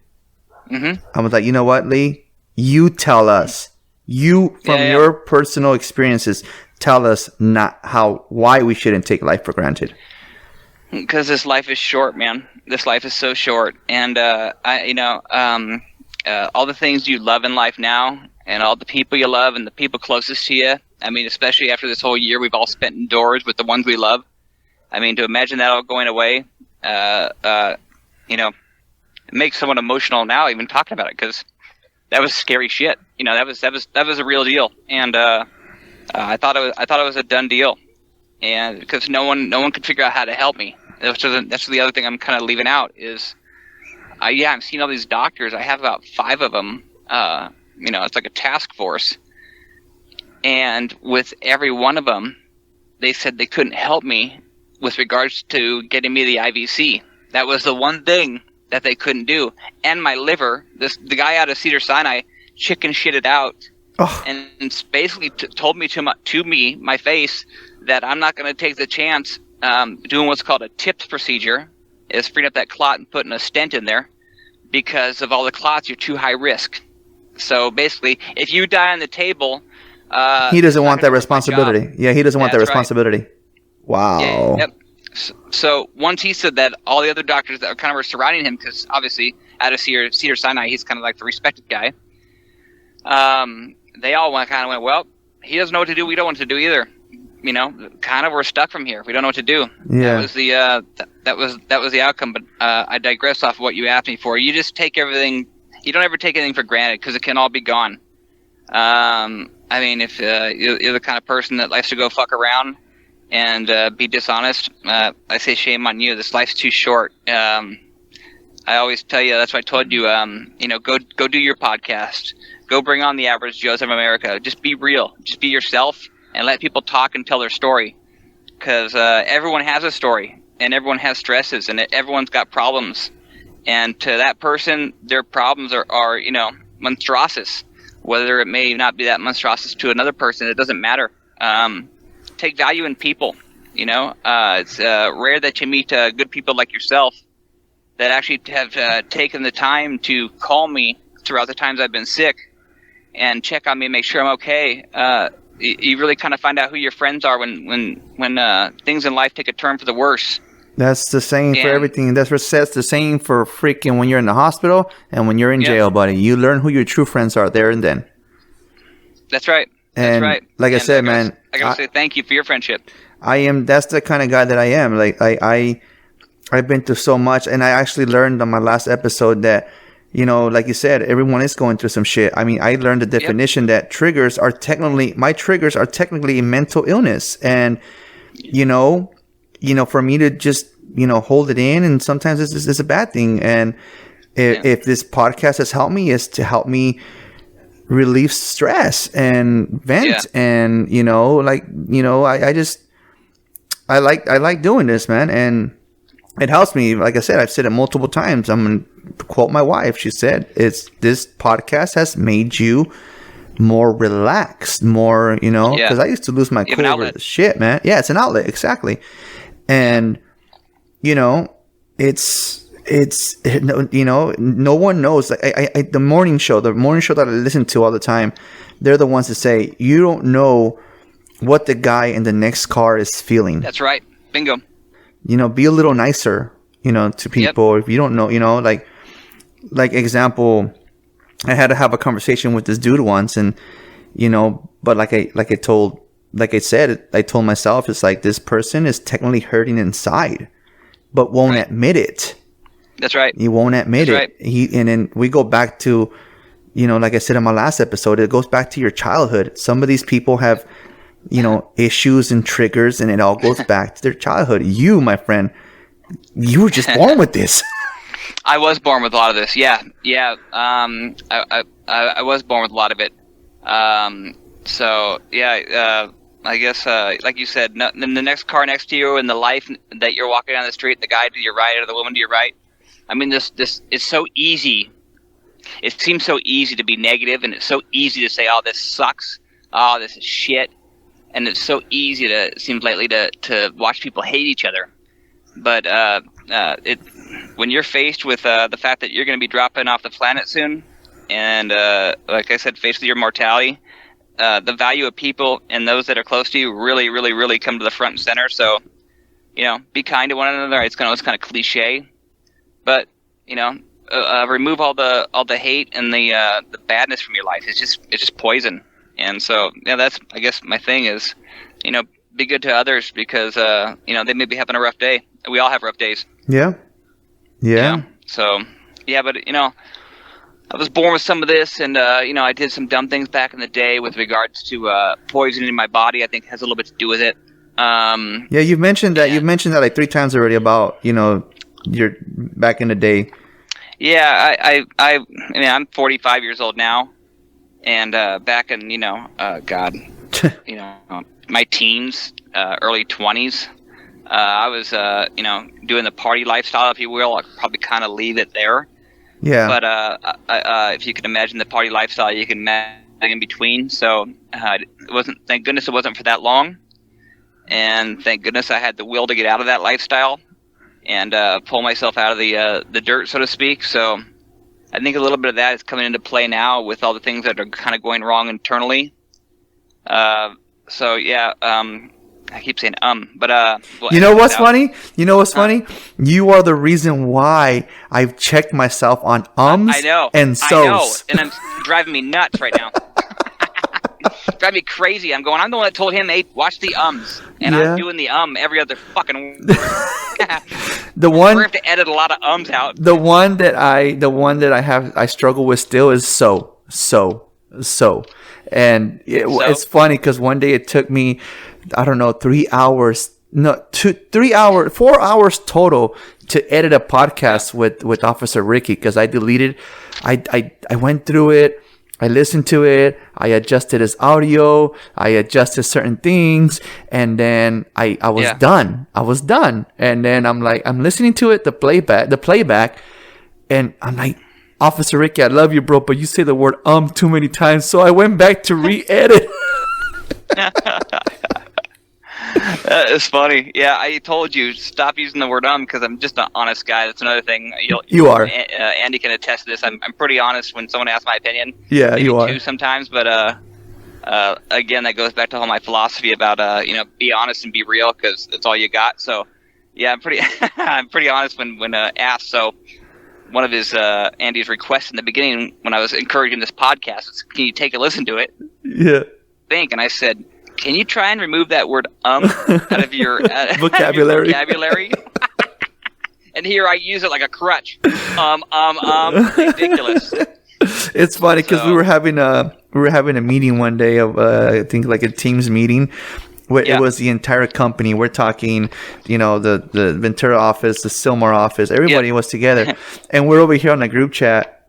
Mm-hmm. I was like, you know what, Lee? You tell us. Your personal experiences, tell us why we shouldn't take life for granted. Because this life is short, man. This life is so short, and all the things you love in life now, and all the people you love, and the people closest to you. I mean, especially after this whole year we've all spent indoors with the ones we love. I mean, to imagine that all going away, it makes someone emotional now even talking about it, because that was scary shit. That was a real deal, and I thought it was a done deal, and because no one could figure out how to help me. that's the other thing I'm kind of leaving out is, I've seen all these doctors. I have about 5 of them. It's like a task force. And with every one of them, they said they couldn't help me with regards to getting me the IVC. That was the one thing that they couldn't do. And my liver, the guy out of Cedars-Sinai, chicken shitted out. Oh. And basically told me to my face, that I'm not going to take the chance doing what's called a TIPS procedure, is freeing up that clot and putting a stent in there, because of all the clots, you're too high risk. So basically, if you die on the table, he doesn't want that responsibility. Yeah, he doesn't want that responsibility. Right. Wow. Yeah, yep. So once he said that, all the other doctors that kind of were surrounding him, because obviously out of Cedars-Sinai, he's kind of like the respected guy. They all went, well, he doesn't know what to do. We don't want to do either. Kind of we're stuck from here. We don't know what to do. Yeah. That was the outcome. But I digress off what you asked me for. You just take everything. You don't ever take anything for granted, because it can all be gone. If you're the kind of person that likes to go fuck around and be dishonest, I say shame on you. This life's too short. I always tell you, that's why I told you, go do your podcast. Go bring on the average Joes of America. Just be real. Just be yourself and let people talk and tell their story. Because everyone has a story, and everyone has stresses, and everyone's got problems. And to that person, their problems are monstrous. Whether it may not be that monstrous to another person, it doesn't matter. Take value in people. It's rare that you meet good people like yourself that actually have taken the time to call me throughout the times I've been sick and check on me and make sure I'm okay. You really kind of find out who your friends are when things in life take a turn for the worse. That's the same for everything. That's the same for freaking when you're in the hospital and when you're in jail, buddy. You learn who your true friends are there and then. That's right. And that's right. Like I said, man, I gotta say thank you for your friendship. That's the kind of guy that I am. Like I've been through so much, and I actually learned on my last episode that, like you said, everyone is going through some shit. I mean, I learned the definition that my triggers are technically mental illness. And, for me to just, hold it in, and sometimes it's a bad thing. And if this podcast has helped me, is to help me relieve stress and vent. And, I like doing this, man. And it helps me. Like I said, I've said it multiple times. I'm going to quote my wife. She said, this podcast has made you more relaxed, more, because I used to lose my cool over the shit, man. Yeah, it's an outlet. Exactly. And, no one knows. The morning show that I listen to all the time, they're the ones that say, you don't know what the guy in the next car is feeling. That's right. Bingo. Be a little nicer, to people. If you don't know, like example, I had to have a conversation with this dude once, and, but I told myself, it's like, this person is technically hurting inside, but won't admit it. That's right. He won't admit it. Right. And then we go back to, like I said in my last episode, it goes back to your childhood. Some of these people have, issues and triggers, and it all goes back to their childhood. You, my friend, you were just born with this. I was born with a lot of this. Yeah. I was born with a lot of it. I guess, like you said, in the next car next to you, in the life that you're walking down the street, the guy to your right or the woman to your right. I mean, this it's so easy. It seems so easy to be negative, and it's so easy to say, "Oh, this sucks. Oh, this is shit." And it's so easy it seems lately to watch people hate each other. But when you're faced with the fact that you're going to be dropping off the planet soon, and like I said, faced with your mortality, the value of people and those that are close to you really, really, really come to the front and center. So, be kind to one another. It's kind of cliche, but remove all the hate and the badness from your life. It's just poison. And so, that's, I guess, my thing is, be good to others, because they may be having a rough day. We all have rough days. Yeah. So, but I was born with some of this, and I did some dumb things back in the day with regards to poisoning my body. I think has a little bit to do with it. Yeah, you've mentioned that. You've mentioned that like 3 times already about your back in the day. Yeah, I mean, I'm 45 years old now, and back in God, my teens, early 20s, I was doing the party lifestyle, if you will. I'd probably kind of leave it there. Yeah. But if you can imagine the party lifestyle, you can imagine in between. So it wasn't. Thank goodness it wasn't for that long, and thank goodness I had the will to get out of that lifestyle and pull myself out of the dirt, so to speak. So I think a little bit of that is coming into play now with all the things that are kind of going wrong internally. So yeah, I keep saying but well, you know what's funny? You know what's funny? You are the reason why I've checked myself on I know, and so's. and it's driving me nuts right now. Driving me crazy. I'm the one that told him, hey, watch the and I'm doing the every other fucking The one we're gonna have to edit a lot of out. The one that I struggle with still is so. And it's funny because one day it took me, I don't know, 3 hours, 4 hours total to edit a podcast with Officer Ricky, because I deleted, I went through it, I listened to it, I adjusted his audio, I adjusted certain things, and then I was done. I was done. And then I'm listening to it, the playback, and I'm like, Officer Ricky, I love you, bro, but you say the word too many times, so I went back to re-edit. It's funny. Yeah, I told you, stop using the word because I'm just an honest guy. That's another thing. You are. Andy can attest to this. I'm pretty honest when someone asks my opinion. Yeah, maybe you are. Too sometimes, but again, that goes back to all my philosophy about be honest and be real, because that's all you got. So yeah, I'm pretty I'm pretty honest when asked. So one of his Andy's requests in the beginning when I was encouraging this podcast was, can you take a listen to it? Yeah. And I said, can you try and remove that word out of your vocabulary? And here I use it like a crutch. Ridiculous. It's funny because we were having a meeting one day of I think like a Teams meeting. Where it was the entire company. We're talking, the Ventura office, the Sylmar office. Everybody was together, and we're over here on the group chat.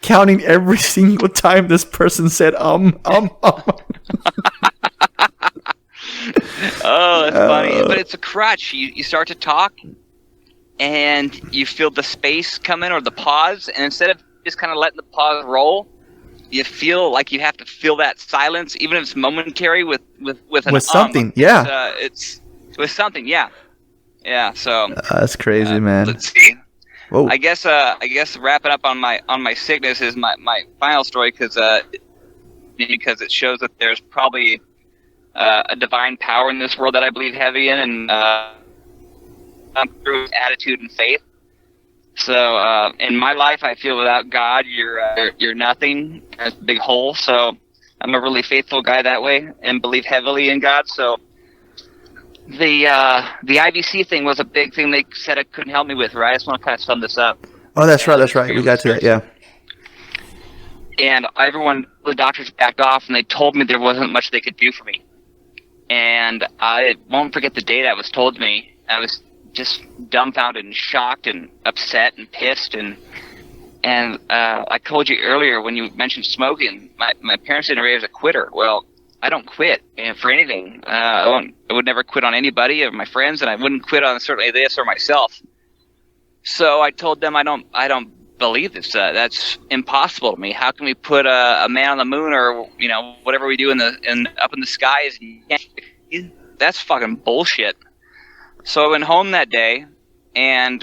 Counting every single time this person said Oh, that's funny. But it's a crutch. You start to talk, and you feel the space come in or the pause, and instead of just kind of letting the pause roll, you feel like you have to fill that silence, even if it's momentary, with something. It's with something. Yeah. So that's crazy, man. Let's see. Whoa. I guess wrapping up on my sickness is my final story, because it shows that there's probably a divine power in this world that I believe heavy in, and through attitude and faith. So in my life, I feel without God, you're nothing. There's a big hole. So I'm a really faithful guy that way and believe heavily in God. So the IVC thing was a big thing they said it couldn't help me with, right? I just want to kind of sum this up. Oh, that's right. We got to that, yeah. And the doctors backed off, and they told me there wasn't much they could do for me. And I won't forget the day that was told to me. I was just dumbfounded and shocked and upset and pissed, and I told you earlier when you mentioned smoking, my parents didn't raise a quitter. Well, I don't quit for anything. I would never quit on anybody or my friends, and I wouldn't quit on certainly this or myself. So I told them I don't believe this. That's impossible to me. How can we put a man on the moon or whatever we do up in the skies? That's fucking bullshit. So I went home that day and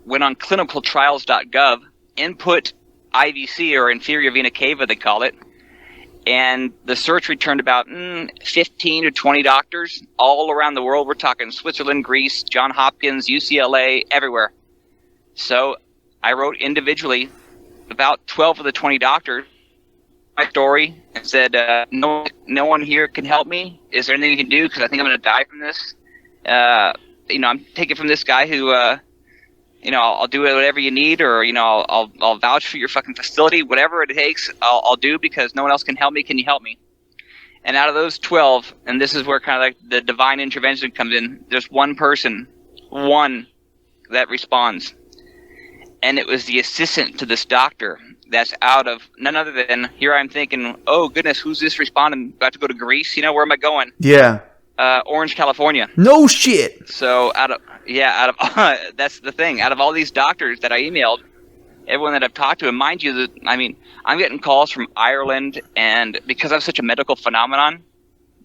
went on clinicaltrials.gov, input IVC, or inferior vena cava they call it, and the search returned about 15 to 20 doctors all around the world. We're talking Switzerland, Greece, Johns Hopkins, UCLA, everywhere. So I wrote individually about 12 of the 20 doctors my story and said, no one here can help me. Is there anything you can do? Because I think I'm going to die from this. I'm taking from this guy who, I'll do whatever you need, or, I'll vouch for your fucking facility, whatever it takes, I'll do, because no one else can help me. Can you help me? And out of those 12, and this is where kind of like the divine intervention comes in, there's one person, that responds. And it was the assistant to this doctor that's out of none other than, here I'm thinking, oh goodness, who's this responding? About to go to Greece? Where am I going? Yeah. Orange, California. No shit. So that's the thing. Out of all these doctors that I emailed, everyone that I've talked to, and mind you, that I'm getting calls from Ireland, and because I'm such a medical phenomenon,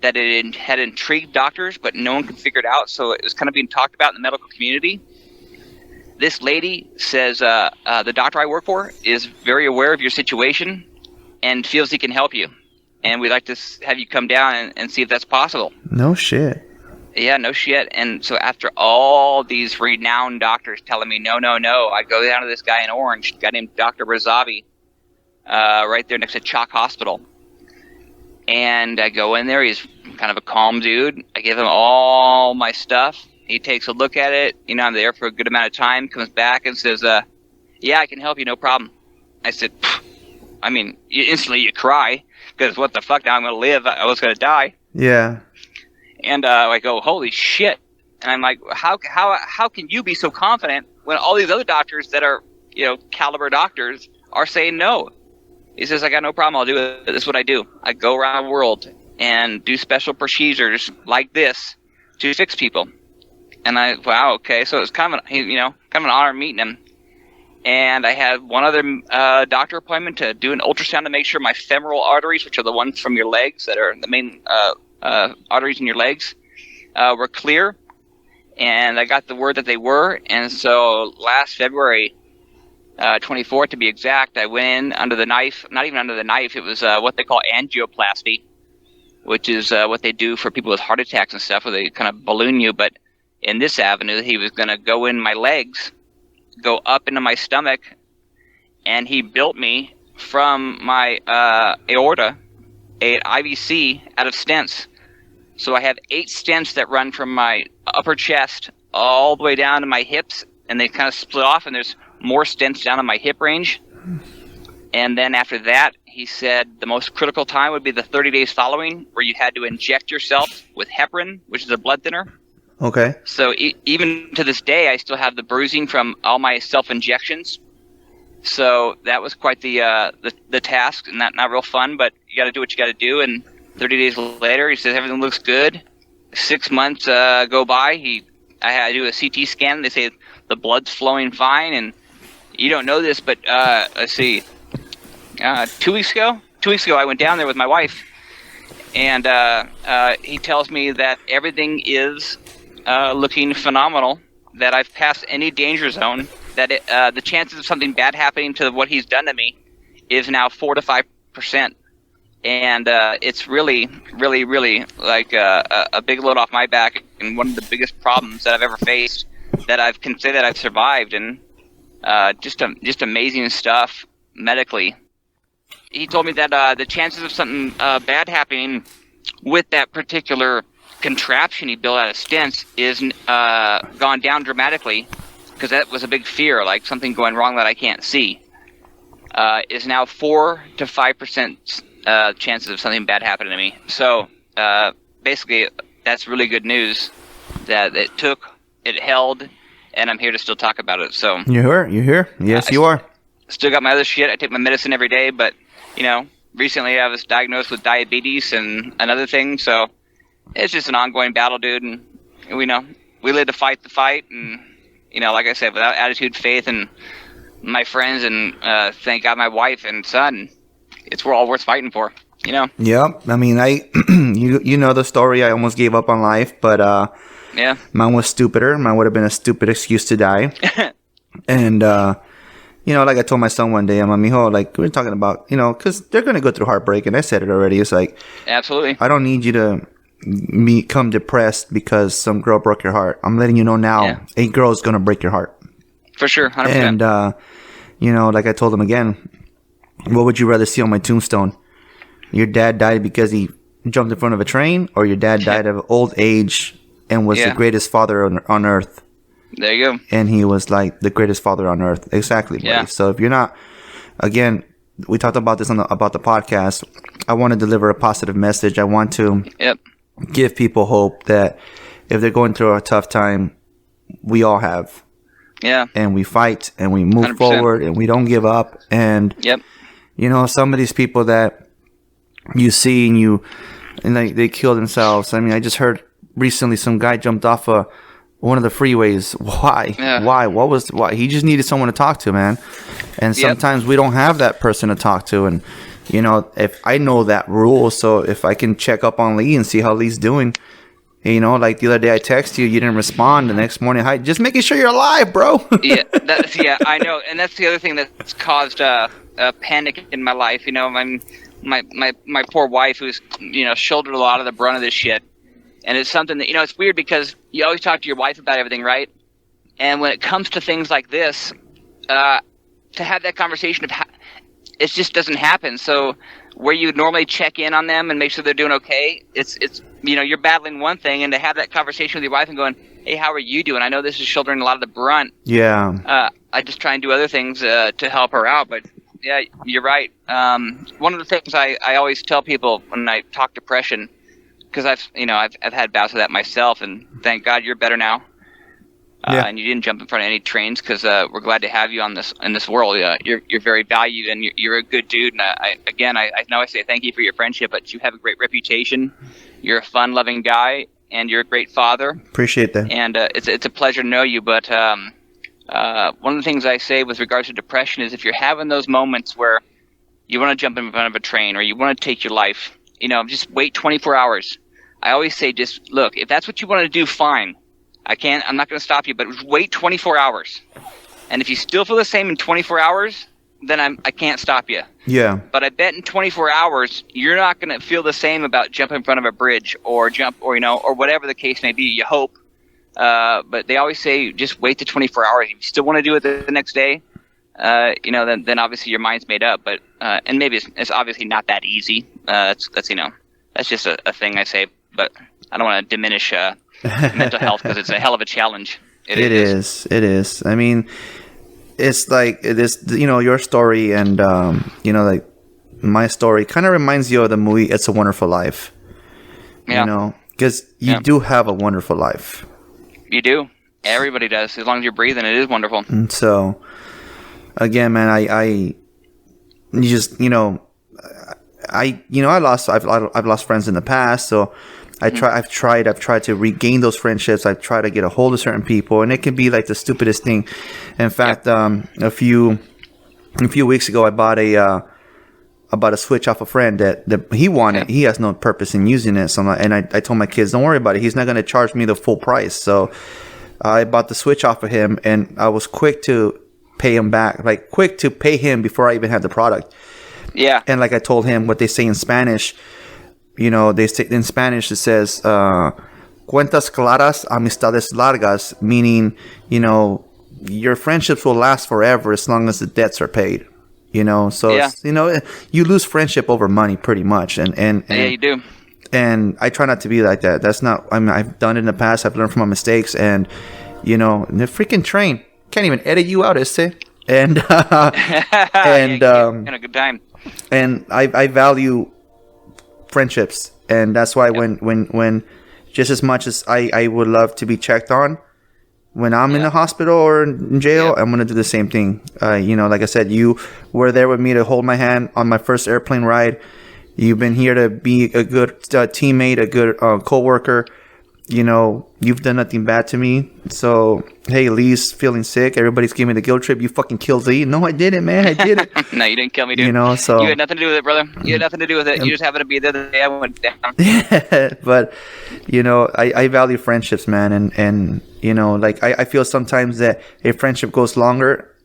that it had intrigued doctors, but no one could figure it out. So it was kind of being talked about in the medical community. This lady says the doctor I work for is very aware of your situation and feels he can help you. And we'd like to have you come down and see if that's possible. No shit. Yeah, no shit. And so after all these renowned doctors telling me, no, I go down to this guy in Orange, a guy named Dr. Razavi, right there next to Chalk Hospital. And I go in there. He's kind of a calm dude. I give him all my stuff. He takes a look at it. I'm there for a good amount of time, comes back and says, yeah, I can help you, no problem. I said, instantly you cry, because what the fuck, now I'm going to live. I was going to die. Yeah. And I go, holy shit. And I'm like, how can you be so confident when all these other doctors that are, caliber doctors are saying no? He says, I got no problem. I'll do it. This is what I do. I go around the world and do special procedures like this to fix people. And wow, okay. So it's kind of an honor meeting him. And I had one other doctor appointment to do an ultrasound to make sure my femoral arteries, which are the ones from your legs that are the main arteries in your legs, were clear. And I got the word that they were. And so last February 24th, to be exact, I went in under the knife. Not even under the knife. It was what they call angioplasty, which is what they do for people with heart attacks and stuff, where they kind of balloon you. But in this avenue, he was going to go in my legs, go up into my stomach, and he built me from my aorta an IVC out of stents. So I have 8 stents that run from my upper chest all the way down to my hips, and they kind of split off, and there's more stents down in my hip range. And then after that, he said the most critical time would be the 30 days following, where you had to inject yourself with heparin, which is a blood thinner. Okay. So even to this day, I still have the bruising from all my self-injections. So that was quite the task, and not real fun, but you got to do what you got to do. And 30 days later, he says everything looks good. 6 months go by. I had to do a CT scan. They say the blood's flowing fine, and you don't know this, but let's see. 2 weeks ago, I went down there with my wife, and he tells me that everything is looking phenomenal, that I've passed any danger zone, that the chances of something bad happening to what he's done to me is now 4 to 5%. And it's really, really, really like a big load off my back, and one of the biggest problems that I've ever faced, that I've considered that I've survived, and just amazing stuff medically. He told me that the chances of something bad happening with that particular contraption he built out of stents is gone down dramatically, because that was a big fear, like something going wrong that I can't see. Is now 4 to 5% chances of something bad happening to me. So basically, that's really good news that it held, and I'm here to still talk about it. So you're here. Yes, you are. Still got my other shit. I take my medicine every day, but recently I was diagnosed with diabetes and another thing. So it's just an ongoing battle, dude. And we live to fight the fight, and like I said, without attitude, faith, and my friends, and thank God my wife and son, we're all worth fighting for. Yep. I mean, you know the story. I almost gave up on life, but yeah, mine was stupider. Mine would have been a stupid excuse to die. And like I told my son one day, I'm like, mijo, like we're talking about, because they're gonna go through heartbreak, and I said it already. It's like, absolutely, I don't need you to become depressed because some girl broke your heart. I'm letting you know now, yeah. A girl is gonna break your heart for sure, 100%. And like I told him again, what would you rather see on my tombstone? Your dad died because he jumped in front of a train, or your dad died of old age and was the greatest father on earth? There you go. And he was like the greatest father on earth. Exactly. Buddy. Yeah. So if you're not, again, we talked about this about the podcast. I want to deliver a positive message. I want to Yep. give people hope that if they're going through a tough time, we all have. Yeah. And we fight and we move 100%. forward and we don't give up. And, Yep. you know, some of these people that you see and they kill themselves. I mean, I just heard recently some guy jumped off one of the freeways. Why? Yeah. Why? He just needed someone to talk to, man. And Yep. sometimes we don't have that person to talk to. And, you know, if I know that rule, so if I can check up on Lee and see how Lee's doing, you know, like the other day I texted you, you didn't respond. The next morning, hi, just making sure you're alive, bro. Yeah, I know, and that's the other thing that's caused panic in my life. You know, my poor wife, who's shouldered a lot of the brunt of this shit, and it's something that it's weird because you always talk to your wife about everything, right? And when it comes to things like this, to have that conversation it just doesn't happen. So where you would normally check in on them and make sure they're doing okay, it's you're battling one thing, and to have that conversation with your wife and going, hey, how are you doing? I know this is shouldering a lot of the brunt. Yeah. I just try and do other things to help her out. But yeah, you're right. One of the things I always tell people when I talk depression, because I've had bouts of that myself, and thank God you're better now. Yeah. And you didn't jump in front of any trains, because we're glad to have you in this world. You're very valued, and you're a good dude. And I know I say thank you for your friendship, but you have a great reputation. You're a fun-loving guy, and you're a great father. Appreciate that. And it's a pleasure to know you. But one of the things I say with regards to depression is, if you're having those moments where you want to jump in front of a train or you want to take your life, just wait 24 hours. I always say, just look, if that's what you want to do, fine. I'm not going to stop you, but wait 24 hours. And if you still feel the same in 24 hours, then I can't stop you. Yeah. But I bet in 24 hours, you're not going to feel the same about jumping in front of a bridge or or whatever the case may be. You hope. But they always say, just wait the 24 hours. If you still want to do it the next day, then obviously your mind's made up. But and maybe it's obviously not that easy. That's just a thing I say. But I don't want to diminish mental health, because it's a hell of a challenge. It is. I mean, it's like it is. Your story and like my story kind of reminds you of the movie "It's a Wonderful Life." Yeah. Because you do have a wonderful life. You do. Everybody does. As long as you're breathing, it is wonderful. And so, again, man, I've lost friends in the past, so. I've tried to regain those friendships. I've tried to get a hold of certain people, and it can be like the stupidest thing. In fact, a few weeks ago, I bought a Switch off a friend that he wanted. He has no purpose in using it. So I told my kids, don't worry about it. He's not going to charge me the full price. So I bought the Switch off of him, and I was quick to pay him back, like quick to pay him before I even had the product. Yeah. And like I told him what they say in Spanish. They say in Spanish, it says, cuentas claras, amistades largas, meaning, your friendships will last forever as long as the debts are paid, so, yeah. You lose friendship over money pretty much. And Yeah, you do. And I try not to be like that. That's not, I've done it in the past. I've learned from my mistakes, and, the freaking train can't even edit you out, Este. And, and, a good time. And I value friendships, and that's why when just as much as I would love to be checked on when I'm in the hospital or in jail, I'm gonna do the same thing. Like I said, you were there with me to hold my hand on my first airplane ride. You've been here to be a good teammate, a good co-worker. You've done nothing bad to me. So, hey, Lee's feeling sick. Everybody's giving me the guilt trip. You fucking killed Lee. No, I didn't, man. I didn't. No, you didn't kill me, dude. So you had nothing to do with it, brother. You had nothing to do with it. You just happened to be there the day I went down. But, I value friendships, man. And I feel sometimes that a friendship goes longer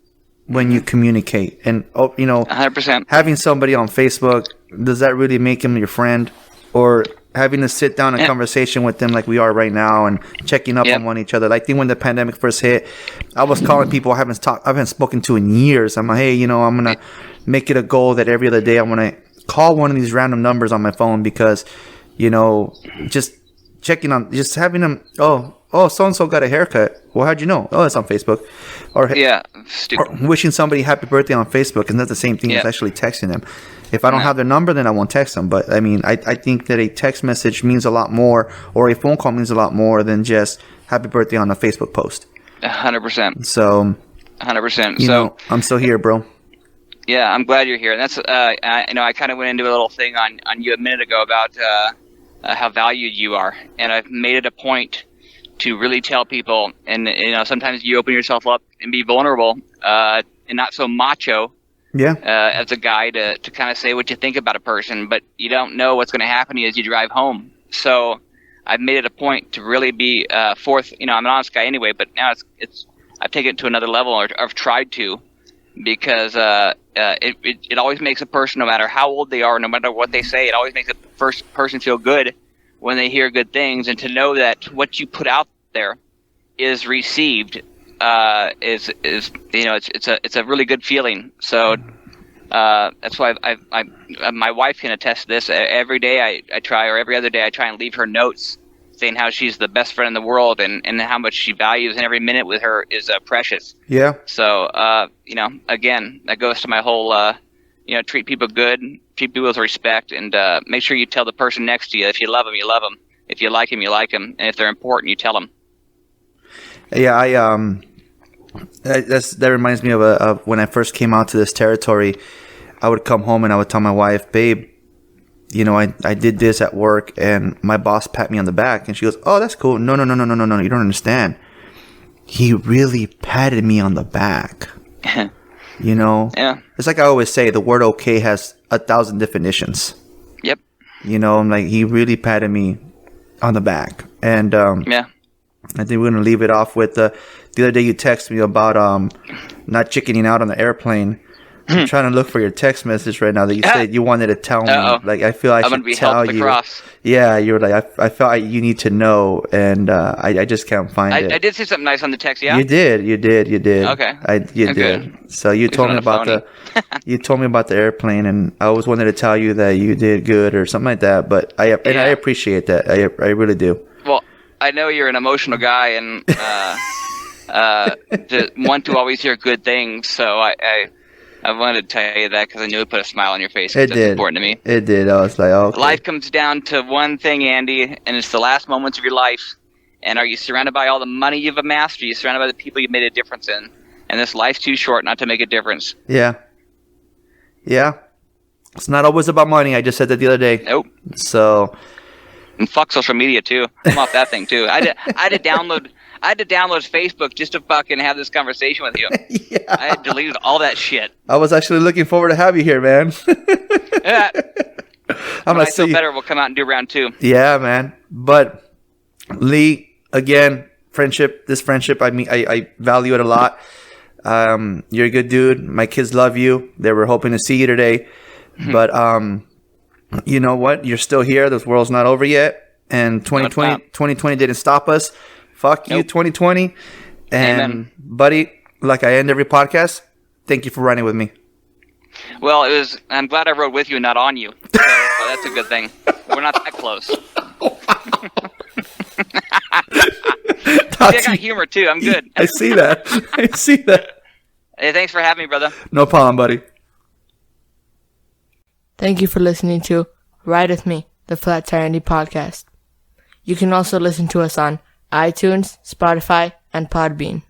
when you communicate. And, 100%. Having somebody on Facebook, does that really make him your friend? Or having to sit down and conversation with them like we are right now and checking up on one each other. Like, I think when the pandemic first hit, I was calling people I haven't spoken to in years. I'm like, hey, I'm going to make it a goal that every other day I'm going to call one of these random numbers on my phone, because, just checking on, just having them, oh, oh, so-and-so got a haircut. Well, how'd you know? Oh, it's on Facebook. Or, Yeah, or stupid. wishing somebody happy birthday on Facebook, and that's the same thing as Yeah. actually texting them. If I don't No. have their number, then I won't text them. But, I mean, I think that a text message means a lot more, or a phone call means a lot more than just happy birthday on a Facebook post. 100%. So, 100%. you So, know, I'm still here, bro. yeah, I'm glad you're here. And that's, I kind of went into a little thing on you a minute ago about how valued you are. And I've made it a point to really tell people, and, sometimes you open yourself up and be vulnerable, and not so macho, Yeah. as a guy to kind of say what you think about a person, but you don't know what's going to happen to you as you drive home. So I've made it a point to really be forth. I'm an honest guy anyway, but now it's I've taken it to another level, or I've tried to, because it always makes a person, no matter how old they are, no matter what they say, it always makes a first person feel good when they hear good things, and to know that what you put out there is received. It's a really good feeling. So that's why my wife can attest to this. Every day I try, or every other day I try and leave her notes saying how she's the best friend in the world, and how much she values, and every minute with her is precious. Yeah. So again, that goes to my whole treat people good, treat people with respect, and make sure you tell the person next to you, if you love them, you love them. If you like them, you like them, and if they're important, you tell them. Yeah, that reminds me of when I first came out to this territory. I would come home and I would tell my wife, babe, I did this at work, and my boss pat me on the back, and she goes, oh, that's cool. No, you don't understand. He really patted me on the back. Yeah. It's like I always say, the word okay has 1,000 definitions. Yep. I'm like, he really patted me on the back. And Yeah. I think we're going to leave it off with the other day you texted me about not chickening out on the airplane. I'm trying to look for your text message right now that you said you wanted to tell me. Uh-oh. Like, I feel I I'm should gonna be tell held to the you. cross. Yeah, you're like, I felt you need to know, and I just can't find it. I did say something nice on the text, yeah? You did. Okay. You Okay. did. So you At least told I'm me not about phony. you told me about the airplane, and I always wanted to tell you that you did good or something like that. But I appreciate that. I really do. Well, I know you're an emotional guy, and to want to always hear good things, so I wanted to tell you that because I knew it put a smile on your face. 'Cause It that's did. important to me. It did. I was like, okay. Life comes down to one thing, Andy, and it's the last moments of your life. And are you surrounded by all the money you've amassed? Or are you surrounded by the people you've made a difference in? And this life's too short not to make a difference. Yeah. It's not always about money. I just said that the other day. Nope. So And fuck social media too. I'm off that thing too. I had to download Facebook just to fucking have this conversation with you. yeah, I had deleted all that shit. I was actually looking forward to have you here, man. Yeah. I'm When I gonna feel see. better, we'll come out and do round 2. Yeah, man. But Lee, again, this friendship, I value it a lot. You're a good dude. My kids love you. They were hoping to see you today. But you know what? You're still here. This world's not over yet. And 2020 didn't stop us. Fuck you, Nope. 2020. And Amen. buddy, like I end every podcast, thank you for running with me. Well, I'm glad I rode with you and not on you. So that's a good thing. We're not that close. See, I got humor too. I'm good. I see that. I see that. Hey, thanks for having me, brother. No problem, buddy. Thank you for listening to Ride With Me, the Flat Tire Andy podcast. You can also listen to us on iTunes, Spotify, and Podbean.